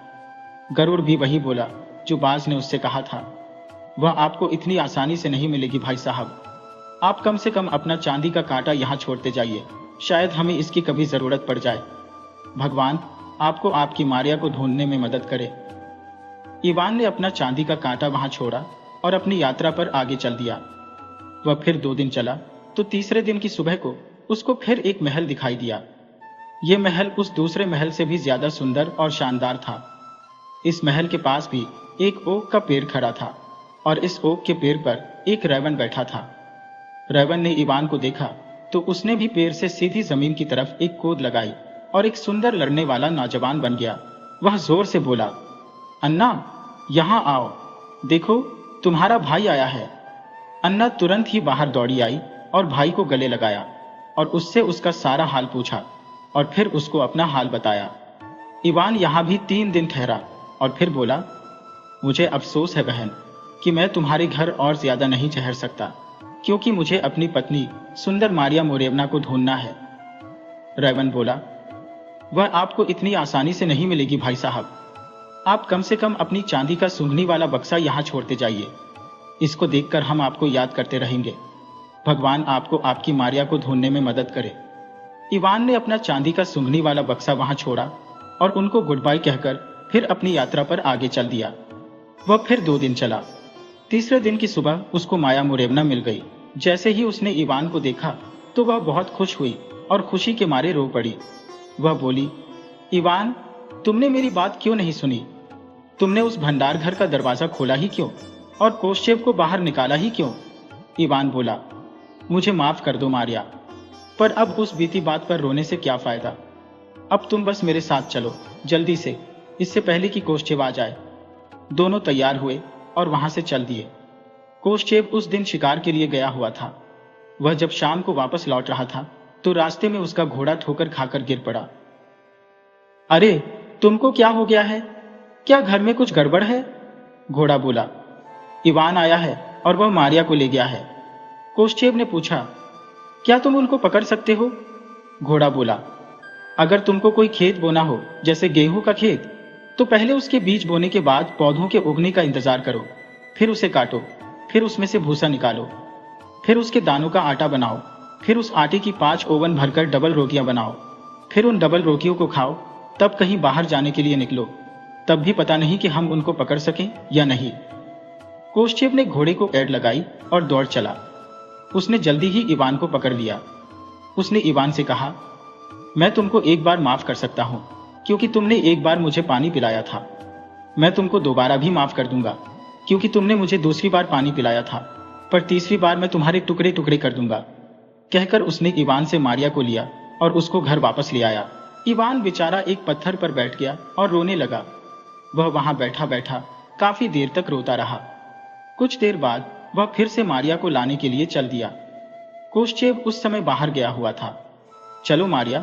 गरुड़ भी वही बोला जो बाज ने उससे कहा था। वह आपको इतनी आसानी से नहीं मिलेगी भाई साहब। आप कम से कम अपना चांदी का कांटा यहाँ छोड़ते जाइए, शायद हमें इसकी कभी जरूरत पड़ जाए। भगवान आपको आपकी मारिया को ढूंढने में मदद करे। इवान ने अपना चांदी का कांटा वहां छोड़ा और अपनी यात्रा पर आगे चल दिया। वह फिर 2 दिन चला तो तीसरे दिन की सुबह को उसको फिर एक महल दिखाई दिया। यह महल उस दूसरे महल से भी ज्यादा सुंदर और शानदार था। इस महल के पास भी एक ओक का पेड़ खड़ा था और इस ओक के पेड़ पर एक रैवन बैठा था। रैवन ने इवान को देखा तो उसने भी पेड़ से सीधी जमीन की तरफ एक कूद लगाई और एक सुंदर लड़ने वाला नौजवान बन गया। वह जोर से बोला, अन्ना, यहाँ आओ, देखो तुम्हारा भाई आया है। अन्ना तुरंत ही बाहर दौड़ी आई और भाई को गले लगाया और उससे उसका सारा हाल पूछा और फिर उसको अपना हाल बताया। इवान यहाँ भी 3 दिन ठहरा और फिर बोला, मुझे अफसोस है बहन कि मैं तुम्हारे घर और ज्यादा नहीं ठहर सकता, क्योंकि मुझे अपनी पत्नी सुंदर मारिया मोरेवना को ढूंढना है। रैवन बोला, वह आपको इतनी आसानी से नहीं मिलेगी भाई साहब। आप कम से कम अपनी चांदी का सूंघनी वाला बक्सा यहाँ छोड़ते जाइए, इसको देखकर हम आपको याद करते रहेंगे। भगवान आपको आपकी मारिया को ढूंढने में मदद करे। इवान ने अपना चांदी का सूंघनी वाला बक्सा वहां छोड़ा और उनको गुड बाय कहकर फिर अपनी यात्रा पर आगे चल दिया। वह फिर 2 दिन चला। तीसरे दिन की सुबह उसको माया मोरेवना मिल गई। जैसे ही उसने इवान को देखा तो वह बहुत खुश हुई और खुशी के मारे रो पड़ी। वह बोली, इवान, तुमने मेरी बात क्यों नहीं सुनी? तुमने उस भंडार घर का दरवाजा खोला ही क्यों और कोश्चेव को बाहर निकाला ही क्यों? इवान बोला, मुझे माफ कर दो मारिया, पर अब उस बीती बात पर रोने से क्या फायदा। अब तुम बस मेरे साथ चलो जल्दी से, इससे पहले कि कोश्चेव आ जाए। दोनों तैयार हुए और वहां से चल दिए। कोश्चेव उस दिन शिकार के लिए गया हुआ था। वह जब शाम को वापस लौट रहा था तो रास्ते में उसका घोड़ा ठोकर खाकर गिर पड़ा। अरे, तुमको क्या हो गया है? क्या घर में कुछ गड़बड़ है? घोड़ा बोला, इवान आया है और वह मारिया को ले गया है। कोश्चेव ने पूछा, क्या तुम उनको पकड़ सकते हो? घोड़ा बोला, अगर तुमको कोई खेत बोना हो, जैसे गेहूं का खेत, तो पहले उसके बीज बोने के बाद पौधों के उगने का इंतजार करो, फिर उसे काटो, फिर उसमें से भूसा निकालो, फिर उसके दानों का आटा बनाओ, फिर उस आटे की 5 ओवन भरकर डबल रोटियां बनाओ, फिर उन डबल रोटियों को खाओ, तब कहीं बाहर जाने के लिए निकलो। तब भी पता नहीं कि हम उनको पकड़ सकें या नहीं। कोश्चेव ने घोड़े को एड़ लगाई और दौड़ चला। उसने जल्दी ही इवान को पकड़ लिया। उसने इवान से कहा, मैं तुमको एक बार माफ कर सकता हूं, क्योंकि तुमने एक बार मुझे पानी पिलाया था। मैं तुमको दोबारा भी माफ कर दूंगा, क्योंकि तुमने मुझे दूसरी बार पानी पिलाया था, पर तीसरी बार मैं तुम्हारे टुकड़े टुकड़े कर दूंगा। कहकर उसने इवान से मारिया को लिया और उसको घर वापस ले आया। इवान बेचारा एक पत्थर पर बैठ गया और रोने लगा। वह वहां बैठा बैठा काफी देर तक रोता रहा। कुछ देर बाद वह फिर से मारिया को लाने के लिए चल दिया। कोश्चेव उस समय बाहर गया हुआ था। चलो मारिया।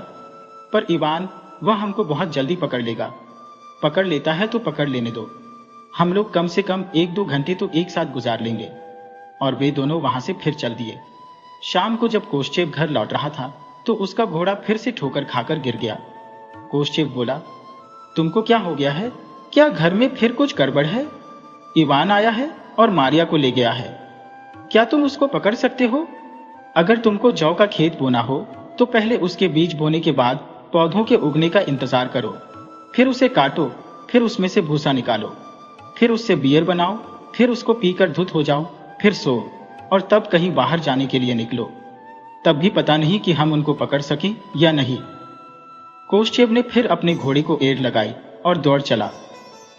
पर इवान, वह हमको बहुत जल्दी पकड़ लेगा। पकड़ लेता है तो पकड़ लेने दो, हम लोग कम से कम 1-2 घंटे तो एक साथ गुजार लेंगे। और वे दोनों वहां से फिर चल दिए। शाम को जब कोश्चेव घर लौट रहा था तो उसका घोड़ा फिर से ठोकर खाकर गिर गया। कोश्चेव बोला, तुमको क्या हो गया है? क्या घर में फिर कुछ गड़बड़ है? इवान आया है और मारिया को ले गया है। क्या तुम उसको पकड़ सकते हो? अगर तुमको जौ का खेत बोना हो तो पहले उसके बीज बोने के बाद पौधों के उगने का इंतजार करो, फिर उसे काटो, फिर उसमें से भूसा निकालो, फिर उससे बियर बनाओ, फिर उसको पीकर धुत हो जाओ, फिर सो, और तब कहीं बाहर जाने के लिए निकलो। तब भी पता नहीं कि हम उनको पकड़ सकें या नहीं। कोश्चेव ने फिर अपने घोड़े को एड़ लगाई और दौड़ चला।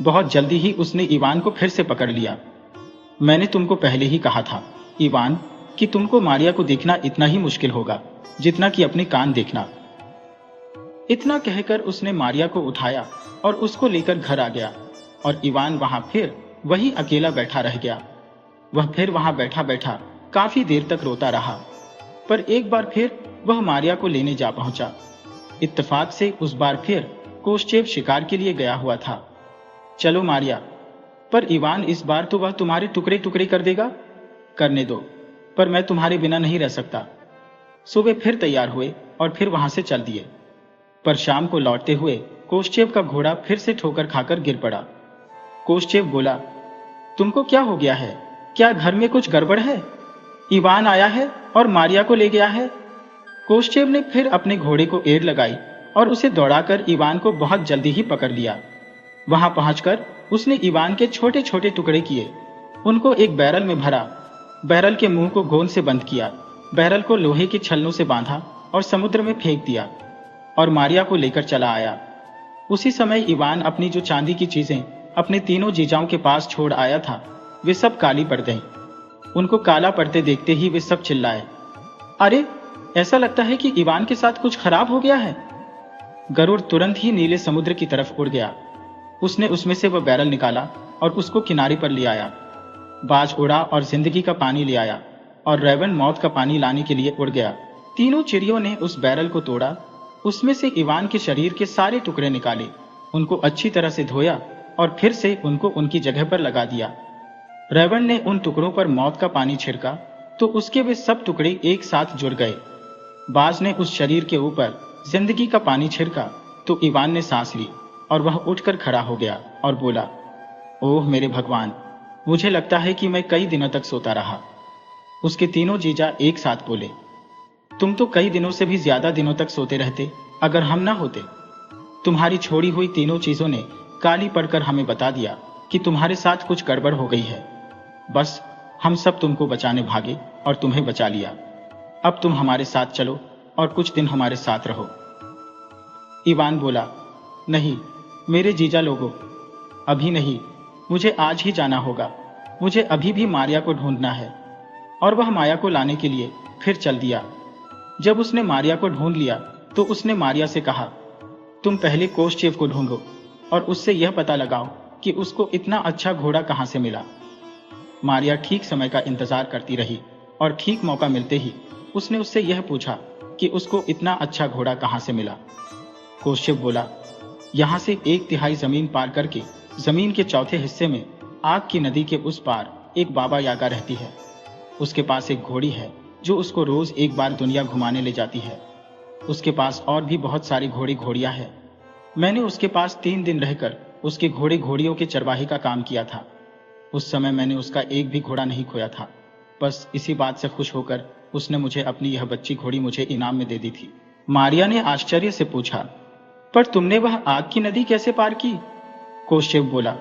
बहुत जल्दी ही उसने इवान को फिर से पकड़ लिया। मैंने तुमको पहले ही कहा था इवान, कि तुमको मारिया को देखना इतना ही मुश्किल होगा जितना कि अपने कान देखना। इतना कहकर उसने मारिया को उठाया और उसको लेकर घर आ गया। और इवान वहां फिर वही अकेला बैठा रह गया। वह फिर वहां बैठा बैठा काफी देर तक रोता रहा। पर एक बार फिर वह मारिया को लेने जा पहुंचा। इत्तेफाक से उस बार फिर कोश्चेव शिकार के लिए गया हुआ था। चलो मारिया। पर इवान, इस बार तो वह तुम्हारे टुकड़े टुकड़े कर देगा। करने दो, पर मैं तुम्हारे बिना नहीं रह सकता। सुबह फिर तैयार हुए और फिर वहां से चल दिए। पर शाम को लौटते हुए कोश्चेव का घोड़ा फिर से ठोकर खाकर गिर पड़ा। कोश्चेव बोला, तुमको क्या हो गया है? क्या घर में कुछ गड़बड़ है? इवान आया है और मारिया को ले गया है। कोश्चेव ने फिर अपने घोड़े को एड़ लगाई और उसे दौड़ाकर इवान को बहुत जल्दी ही पकड़ लिया। वहां पहुंचकर उसने इवान के छोटे छोटे टुकड़े किए, उनको एक बैरल में भरा, बैरल के मुंह को गोंद से बंद किया, बैरल को लोहे की छलनों से बांधा और समुद्र में फेंक दिया और मारिया को लेकर चला आया। उसी समय इवान अपनी जो चांदी की चीजें अपने तीनों जीजाओं के पास छोड़ आया था, वे सब काली पड़ गईं। उनको काला पड़ते देखते ही वे सब चिल्लाए, अरे, ऐसा लगता है कि इवान के साथ कुछ खराब हो गया है। गरुड़ तुरंत ही नीले समुद्र की तरफ उड़ गया। उसने उसमें से वह बैरल निकाला और उसको किनारे पर ले आया। बाज उड़ा और जिंदगी का पानी ले आया और रेवन मौत का पानी लाने के लिए उड़ गया। तीनों चिड़ियों ने उस बैरल को तोड़ा, उसमें से इवान के शरीर के सारे टुकड़े निकाले, उनको अच्छी तरह से धोया और फिर से उनको उनकी जगह पर लगा दिया। रेवन ने उन टुकड़ों पर मौत का पानी छिड़का तो उसके वे सब टुकड़े एक साथ जुड़ गए। बाज ने उस शरीर के ऊपर जिंदगी का पानी छिड़का तो इवान ने सांस ली और वह उठकर खड़ा हो गया और बोला, ओह मेरे भगवान, मुझे लगता है कि मैं कई दिनों तक सोता रहा। उसके तीनों जीजा एक साथ बोले, तुम तो कई दिनों से भी ज्यादा दिनों तक सोते रहते अगर हम ना होते। तुम्हारी छोड़ी हुई तीनों चीजों ने काली पड़कर हमें बता दिया कि तुम्हारे साथ कुछ गड़बड़ हो गई है। बस हम सब तुमको बचाने भागे और तुम्हें बचा लिया। अब तुम हमारे साथ चलो और कुछ दिन हमारे साथ रहो। इवान बोला, नहीं मेरे जीजा लोगों, अभी नहीं, मुझे आज ही जाना होगा। मुझे अभी भी मारिया को ढूंढना है। और वह माया को लाने के लिए फिर चल दिया। जब उसने मारिया को ढूंढ लिया तो उसने मारिया से कहा, तुम पहले कोश्चेव को ढूंढो और उससे यह पता लगाओ कि उसको इतना अच्छा घोड़ा कहां से मिला। मारिया ठीक समय का इंतजार करती रही और ठीक मौका मिलते ही उसने उससे यह पूछा कि उसको इतना अच्छा घोड़ा कहां से मिला। कोश्चेव बोला, यहां से 1/3 जमीन पार करके जमीन के चौथे हिस्से में आग की नदी के उस पार एक बाबा यागा रहती है। उसके पास एक घोड़ी है जो उसको रोज एक बार दुनिया घुमाने ले जाती है। उसके पास और भी बहुत सारी घोड़ियां हैं। मैंने उसके पास 3 दिन रहकर उसके घोड़ियों के चरवाही का काम किया था। उस समय मैंने उसका एक भी घोड़ा नहीं खोया था। बस इसी बात से खुश होकर उसने मुझे अपनी यह बच्ची घोड़ी मुझे इनाम में दे दी थी। मारिया ने आश्चर्य से पूछा, पर तुमने वह आग की नदी कैसे पार की? कोश्चेव बोला,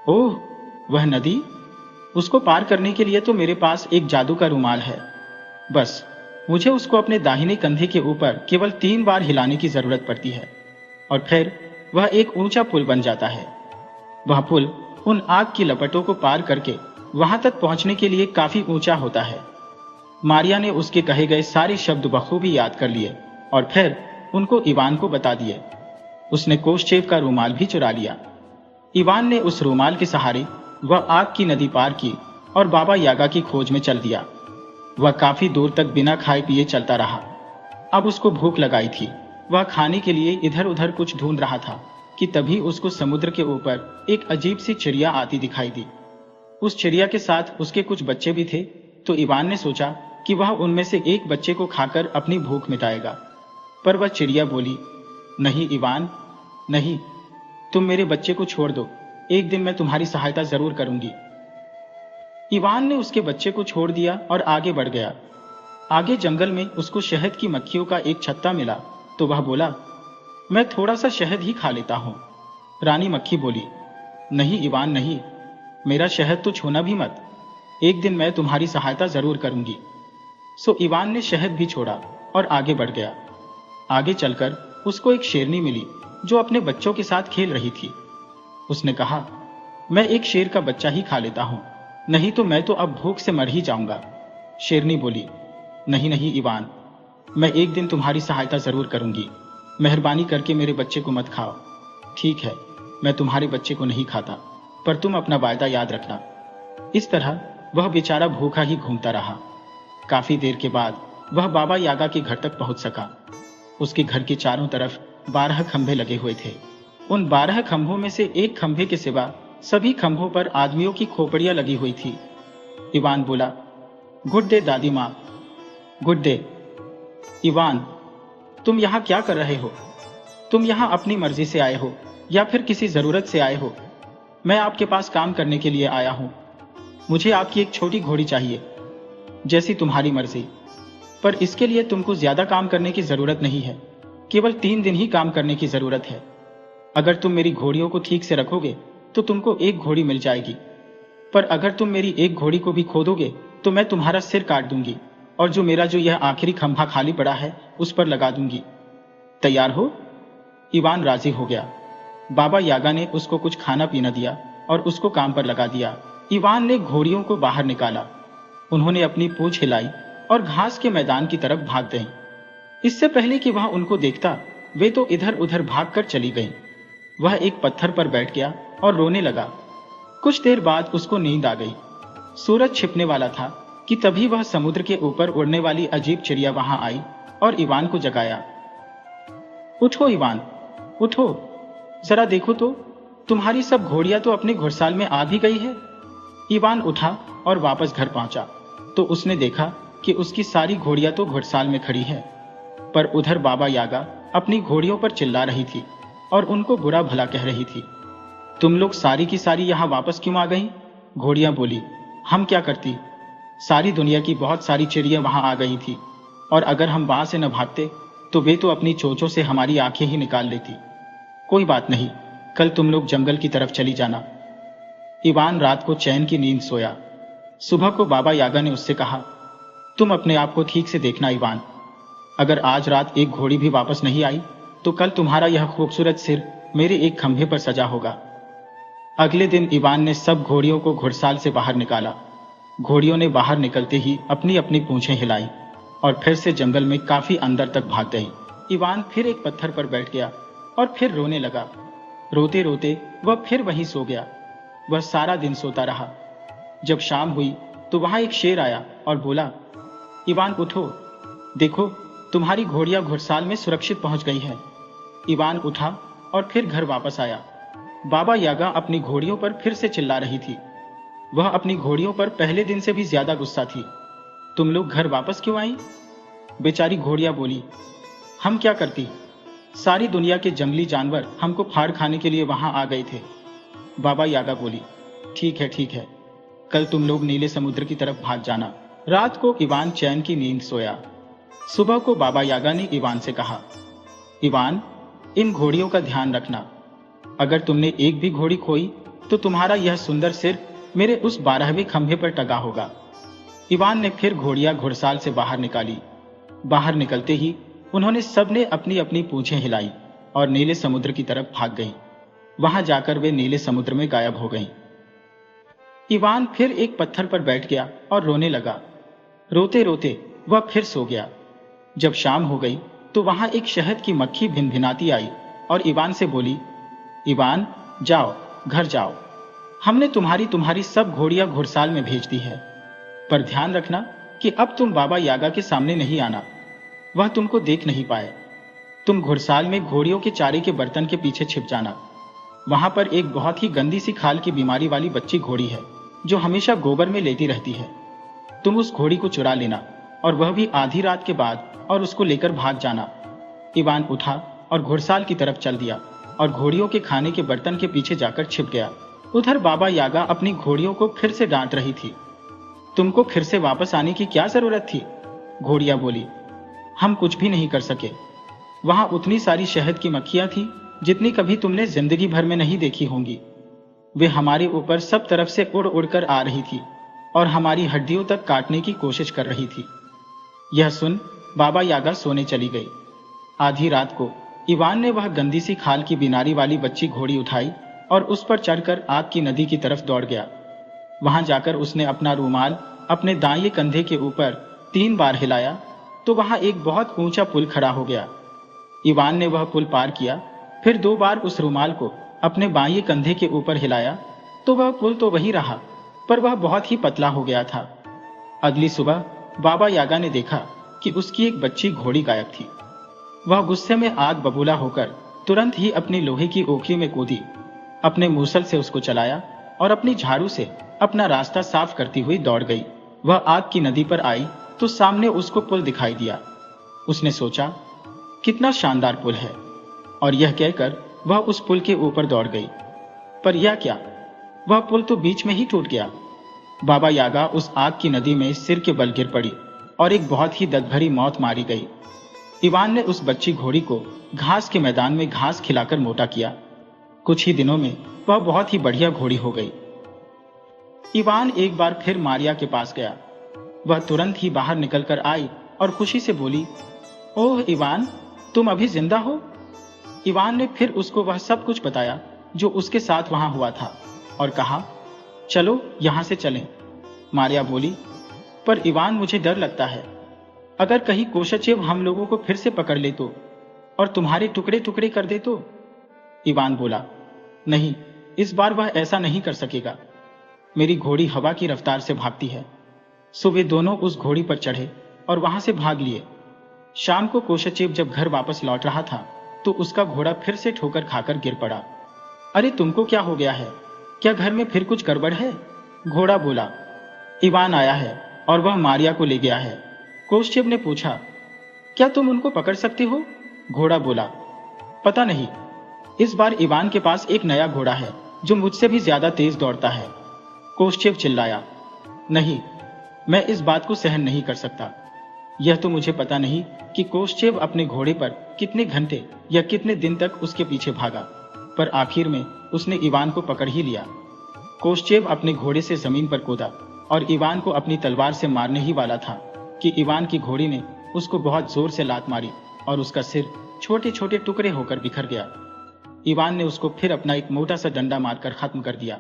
ओह, वह नदी? उसको पार करने के लिए तो मेरे पास एक जादू का रुमाल है। बस मुझे उसको अपने दाहिने कंधे के ऊपर केवल 3 बार हिलाने की जरूरत पड़ती है और फिर वह एक ऊंचा पुल बन जाता है। वह पुल उन आग की लपटों को पार करके वहां तक पहुंचने के लिए काफी ऊंचा होता है। मारिया ने उसके कहे गए सारे शब्द बखूबी याद कर लिए और फिर उनको इवान को बता दिए। उसने कोश्चेव का रूमाल भी चुरा लिया। इवान ने उस रूमाल के सहारे वह आग की नदी पार की और बाबा यागा की खोज में चल दिया। वह काफी दूर तक बिना खाए पिए चलता रहा। अब उसको भूख लगाई थी। वह खाने के लिए इधर उधर कुछ ढूंढ रहा था कि तभी उसको समुद्र के ऊपर एक अजीब सी चिड़िया आती दिखाई दी। उस चिड़िया के साथ उसके कुछ बच्चे भी थे, तो इवान ने सोचा कि वह उनमें से एक बच्चे को खाकर अपनी भूख मिटाएगा। पर वह चिड़िया बोली, नहीं इवान, नहीं, तुम मेरे बच्चे को छोड़ दो। एक दिन मैं तुम्हारी सहायता जरूर करूंगी। इवान ने उसके बच्चे को छोड़ दिया और आगे बढ़ गया। आगे जंगल में उसको शहद की मक्खियों का एक छत्ता मिला, तो वह बोला, मैं थोड़ा सा शहद ही खा लेता हूं। रानी मक्खी बोली, नहीं इवान नहीं, मेरा शहद तो छूना भी मत। एक दिन मैं तुम्हारी सहायता जरूर करूंगी। सो इवान ने शहद भी छोड़ा और आगे बढ़ गया। आगे चलकर उसको एक शेरनी मिली जो अपने बच्चों के साथ खेल रही थी। उसने कहा, मैं एक शेर का बच्चा ही खा लेता हूं, नहीं तो मैं तो अब भूख से मर ही जाऊंगा। शेरनी बोली, नहीं नहीं इवान, मैं एक दिन तुम्हारी सहायता जरूर करूंगी। मेहरबानी करके मेरे बच्चे को मत खाओ। ठीक है, मैं तुम्हारे बच्चे को नहीं खाता, पर तुम अपना वायदा याद रखना। इस तरह वह बेचारा भूखा ही घूमता रहा। काफी देर के बाद वह बाबा यागा के घर तक पहुंच सका। उसके घर के चारों तरफ 12 खंभे लगे हुए थे। उन 12 खंभों में से एक खंभे के सिवा सभी खंभों पर आदमियों की खोपड़ियां लगी हुई थी। इवान बोला, गुड डे दादी माँ, गुड डे। इवान, तुम यहाँ क्या कर रहे हो? तुम यहाँ अपनी मर्जी से आए हो या फिर किसी जरूरत से आए हो? मैं आपके पास काम करने के लिए आया हूँ। मुझे आपकी एक छोटी घोड़ी चाहिए, जैसी तुम्हारी मर्जी। पर इसके लिए तुमको ज्यादा काम करने की जरूरत नहीं है, केवल 3 दिन ही काम करने की जरूरत है। अगर तुम मेरी घोड़ियों को ठीक से रखोगे तो तुमको एक घोड़ी मिल जाएगी, पर अगर तुम मेरी एक घोड़ी को भी खो दोगे तो मैं तुम्हारा सिर काट दूंगी और जो मेरा यह आखिरी खंभा खाली पड़ा है उस पर लगा दूंगी। तैयार हो? इवान राजी हो गया। बाबा यागा ने उसको कुछ खाना पीना दिया और उसको काम पर लगा दिया। इवान ने घोड़ियों को बाहर निकाला। उन्होंने अपनी पूंछ हिलाई और घास के मैदान की तरफ भाग गईं। इससे पहले कि वह उनको देखता, वे तो इधर उधर भागकर चली गईं। वह एक पत्थर पर बैठ गया और रोने लगा। कुछ देर बाद उसको नींद आ गई। सूरज छिपने वाला था कि तभी वह समुद्र के ऊपर उड़ने वाली अजीब चिड़िया वहां आई और इवान को जगाया। उठो इवान, उठो, जरा देखो तो, तुम्हारी सब घोड़ियां तो अपने घुड़साल में आ भी गई है। इवान उठा और वापस घर पहुंचा तो उसने देखा कि उसकी सारी घोड़ियां तो घुड़साल में खड़ी हैं, पर उधर बाबा यागा अपनी घोड़ियों पर चिल्ला रही थी और उनको बुरा भला कह रही थी। तुम लोग सारी की सारी यहां वापस क्यों आ गई? घोड़ियां बोली, हम क्या करती? सारी दुनिया की बहुत सारी चिड़िया वहां आ गई थी और अगर हम वहां से न भागते तो वे तो अपनी चोंचों से हमारी आंखें ही निकाल लेती। कोई बात नहीं, कल तुम लोग जंगल की तरफ चली जाना। इवान रात को चैन की नींद सोया। सुबह को बाबा यागा ने उससे कहा, तुम अपने आप को ठीक से देखना इवान। अगर आज रात एक घोड़ी भी वापस नहीं आई तो कल तुम्हारा यह खूबसूरत सिर मेरे एक खंभे पर सजा होगा। अगले दिन इवान ने सब घोड़ियों को घुड़साल से बाहर निकाला। घोड़ियों ने बाहर निकलते ही अपनी अपनी पूंछें हिलाई और फिर से जंगल में काफी अंदर तक भाग गई। इवान फिर एक पत्थर पर बैठ गया और फिर रोने लगा। रोते रोते वह फिर वहीं सो गया। वह सारा दिन सोता रहा। जब शाम हुई तो वहां एक शेर आया और बोला, इवान उठो, देखो तुम्हारी घोड़ियां घुड़साल में सुरक्षित पहुंच गई है। इवान उठा और फिर घर वापस आया। बाबा यागा अपनी घोड़ियों पर फिर से चिल्ला रही थी। वह अपनी घोड़ियों पर पहले दिन से भी ज्यादा गुस्सा थी। तुम लोग घर वापस क्यों आई? बेचारी घोड़ियां बोली। हम क्या करती, सारी दुनिया के जंगली जानवर हमको फाड़ खाने के लिए वहां आ गए थे। बाबा यागा बोली, ठीक है, कल तुम लोग नीले समुद्र की तरफ भाग जाना। रात को इवान चैन की नींद सोया। सुबह को बाबा यागा ने इवान से कहा, इवान, इन घोड़ियों का ध्यान रखना। अगर तुमने एक भी घोड़ी खोई तो तुम्हारा यह सुंदर सिर मेरे उस 12वें खंभे पर टंगा होगा। इवान ने फिर घोड़ियां घुड़साल से बाहर निकाली। बाहर निकलते ही उन्होंने सबने अपनी अपनी पूंछें हिलाई और नीले समुद्र की तरफ भाग गईं। वहां जाकर वे नीले समुद्र में गायब हो गईं। इवान फिर एक पत्थर पर बैठ गया और रोने लगा। रोते रोते वह फिर सो गया। जब शाम हो गई तो वहां एक शहद की मक्खी भिनभिनाती आई और इवान से बोली, इवान, जाओ, घर जाओ। हमने तुम्हारी सब घोड़ियां घुड़साल में भेज दी है, पर ध्यान रखना कि अब तुम बाबा यागा के सामने नहीं आना। वह तुमको देख नहीं पाए। तुम घुड़साल में घोड़ियों के चारे के बर्तन के पीछे छिप जाना। वहां पर एक बहुत ही गंदी सी खाल की बीमारी वाली बच्ची घोड़ी है जो हमेशा गोबर में लेटी रहती है। तुम उस घोड़ी को चुरा लेना और वह भी आधी रात के बाद, और उसको लेकर भाग जाना। इवान उठा और घुड़साल की तरफ चल दिया और घोड़ियों के खाने के बर्तन के पीछे जाकर छिप गया। उधर बाबा यागा अपनी घोड़ियों को फिर से डांट रही थी। तुमको फिर से वापस आने की क्या जरूरत थी? घोड़ियां बोली, हम कुछ भी नहीं कर सके। वहां उतनी सारी शहद की मक्खियां थी जितनी कभी तुमने जिंदगी भर में नहीं देखी होंगी। वे हमारे ऊपर सब तरफ से उड़ उड़कर आ रही थी और हमारी हड्डियों तक काटने की कोशिश कर रही थी। यह सुन बाबा यागा सोने चली गई। आधी रात को इवान ने वह गंदी सी खाल की बीमारी वाली बच्ची घोड़ी उठाई और उस पर चढ़कर आग की नदी की तरफ दौड़ गया। वहां जाकर उसने अपना रूमाल अपने दाहिने कंधे के ऊपर 3 बार हिलाया तो वहां एक बहुत ऊंचा पुल खड़ा हो गया। इवान ने वह पुल पार किया, फिर 2 बार उस रूमाल को अपने बाएं कंधे के ऊपर हिलाया तो वह पुल तो वही रहा, पर वह बहुत ही पतला हो गया था। अगली सुबह बाबा यागा ने देखा कि उसकी एक बच्ची घोड़ी गायब थी। वह गुस्से में आग बबूला होकर तुरंत ही अपनी लोहे की ओखली में कूदी, अपने मूसल से उसको चलाया और अपनी झाड़ू से अपना रास्ता साफ करती हुई दौड़ गई। वह आग की नदी पर आई तो सामने उसको पुल दिखाई दिया। उसने सोचा, कितना शानदार पुल है, और यह कहकर वह उस पुल के ऊपर दौड़ गई। पर यह क्या, वह पुल तो बीच में ही टूट गया। बाबा यागा उस आग की नदी में सिर के बल गिर पड़ी और एक बहुत ही दर्द मौत मारी गई। इवान ने उस बच्ची घोड़ी को घास के मैदान में घास खिलाकर मोटा किया। कुछ ही दिनों में वह बहुत ही बढ़िया घोड़ी हो गई। इवान एक बार फिर मारिया के पास गया। वह तुरंत ही बाहर निकलकर आई और खुशी से बोली, ओह इवान, तुम अभी जिंदा हो। इवान ने फिर उसको वह सब कुछ बताया जो उसके साथ वहां हुआ था और कहा, चलो यहां से चलें। मारिया बोली, पर इवान, मुझे डर लगता है। अगर कहीं कोशाचेव हम लोगों को फिर से पकड़ ले तो, और तुम्हारे टुकड़े टुकड़े कर दे तो? इवान बोला, नहीं, इस बार वह ऐसा नहीं कर सकेगा। मेरी घोड़ी हवा की रफ्तार से भागती है। सो वे दोनों उस घोड़ी पर चढ़े और वहां से भाग लिए। शाम को कोशाचेव जब घर वापस लौट रहा था तो उसका घोड़ा फिर से ठोकर खाकर गिर पड़ा। अरे तुमको क्या हो गया है? क्या घर में फिर कुछ गड़बड़ है? घोड़ा बोला, इवान आया है और वह मारिया को ले गया है। कोशाचेव ने पूछा, क्या तुम उनको पकड़ सकते हो? घोड़ा बोला, पता नहीं। इस बार इवान के पास एक नया घोड़ा है जो मुझसे भी ज्यादा तेज दौड़ता है। कोशाचेव चिल्लाया, नहीं, मैं इस बात को सहन नहीं कर सकता। यह तो मुझे पता नहीं कि कोशाचेव अपने घोड़े पर कितने घंटे या कितने दिन तक उसके पीछे भागा, पर आखिर में उसने इवान को पकड़ ही लिया। कोशाचेव अपने घोड़े से जमीन पर कूदा और इवान को अपनी तलवार से मारने ही वाला था कि इवान की घोड़ी ने उसको बहुत जोर से लात मारी और उसका सिर छोटे छोटे टुकड़े होकर बिखर गया। इवान ने उसको फिर अपना एक मोटा सा डंडा मारकर खत्म कर दिया।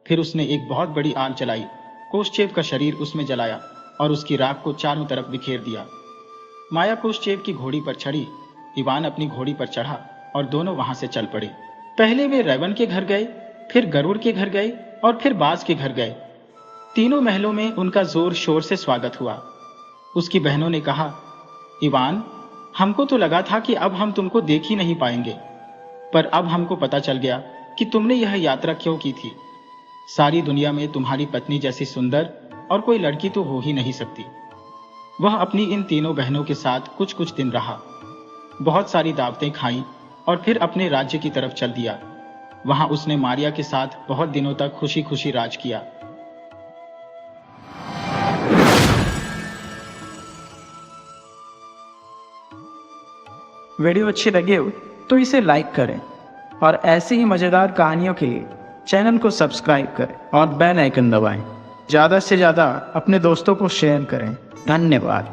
फिर उसने एक बहुत बड़ी आग जलाई, कोशाचेव का शरीर उसमें जलाया और उसकी राख को चारों तरफ बिखेर दिया। माया कोशाचेव की घोड़ी पर चढ़ी, इवान अपनी घोड़ी पर चढ़ा और दोनों वहां से चल पड़े। पहले वे रैवन के घर गए, फिर गरुड़ के घर गए और फिर बाज के घर गए। तीनों महलों में उनका जोर शोर से स्वागत हुआ। उसकी बहनों ने कहा, इवान, हमको तो लगा था कि अब हम तुमको देख ही नहीं पाएंगे, पर अब हमको पता चल गया कि तुमने यह यात्रा क्यों की थी। सारी दुनिया में तुम्हारी पत्नी जैसी सुंदर और कोई लड़की तो हो ही नहीं सकती। वह अपनी इन तीनों बहनों के साथ कुछ कुछ दिन रहा, बहुत सारी दावतें खाई और फिर अपने राज्य की तरफ चल दिया। वहां उसने मारिया के साथ बहुत दिनों तक खुशी खुशी राज किया। वीडियो अच्छी लगी हो तो इसे लाइक करें और ऐसी ही मज़ेदार कहानियों के लिए चैनल को सब्सक्राइब करें और बेल आइकन दबाएं। ज़्यादा से ज़्यादा अपने दोस्तों को शेयर करें। धन्यवाद।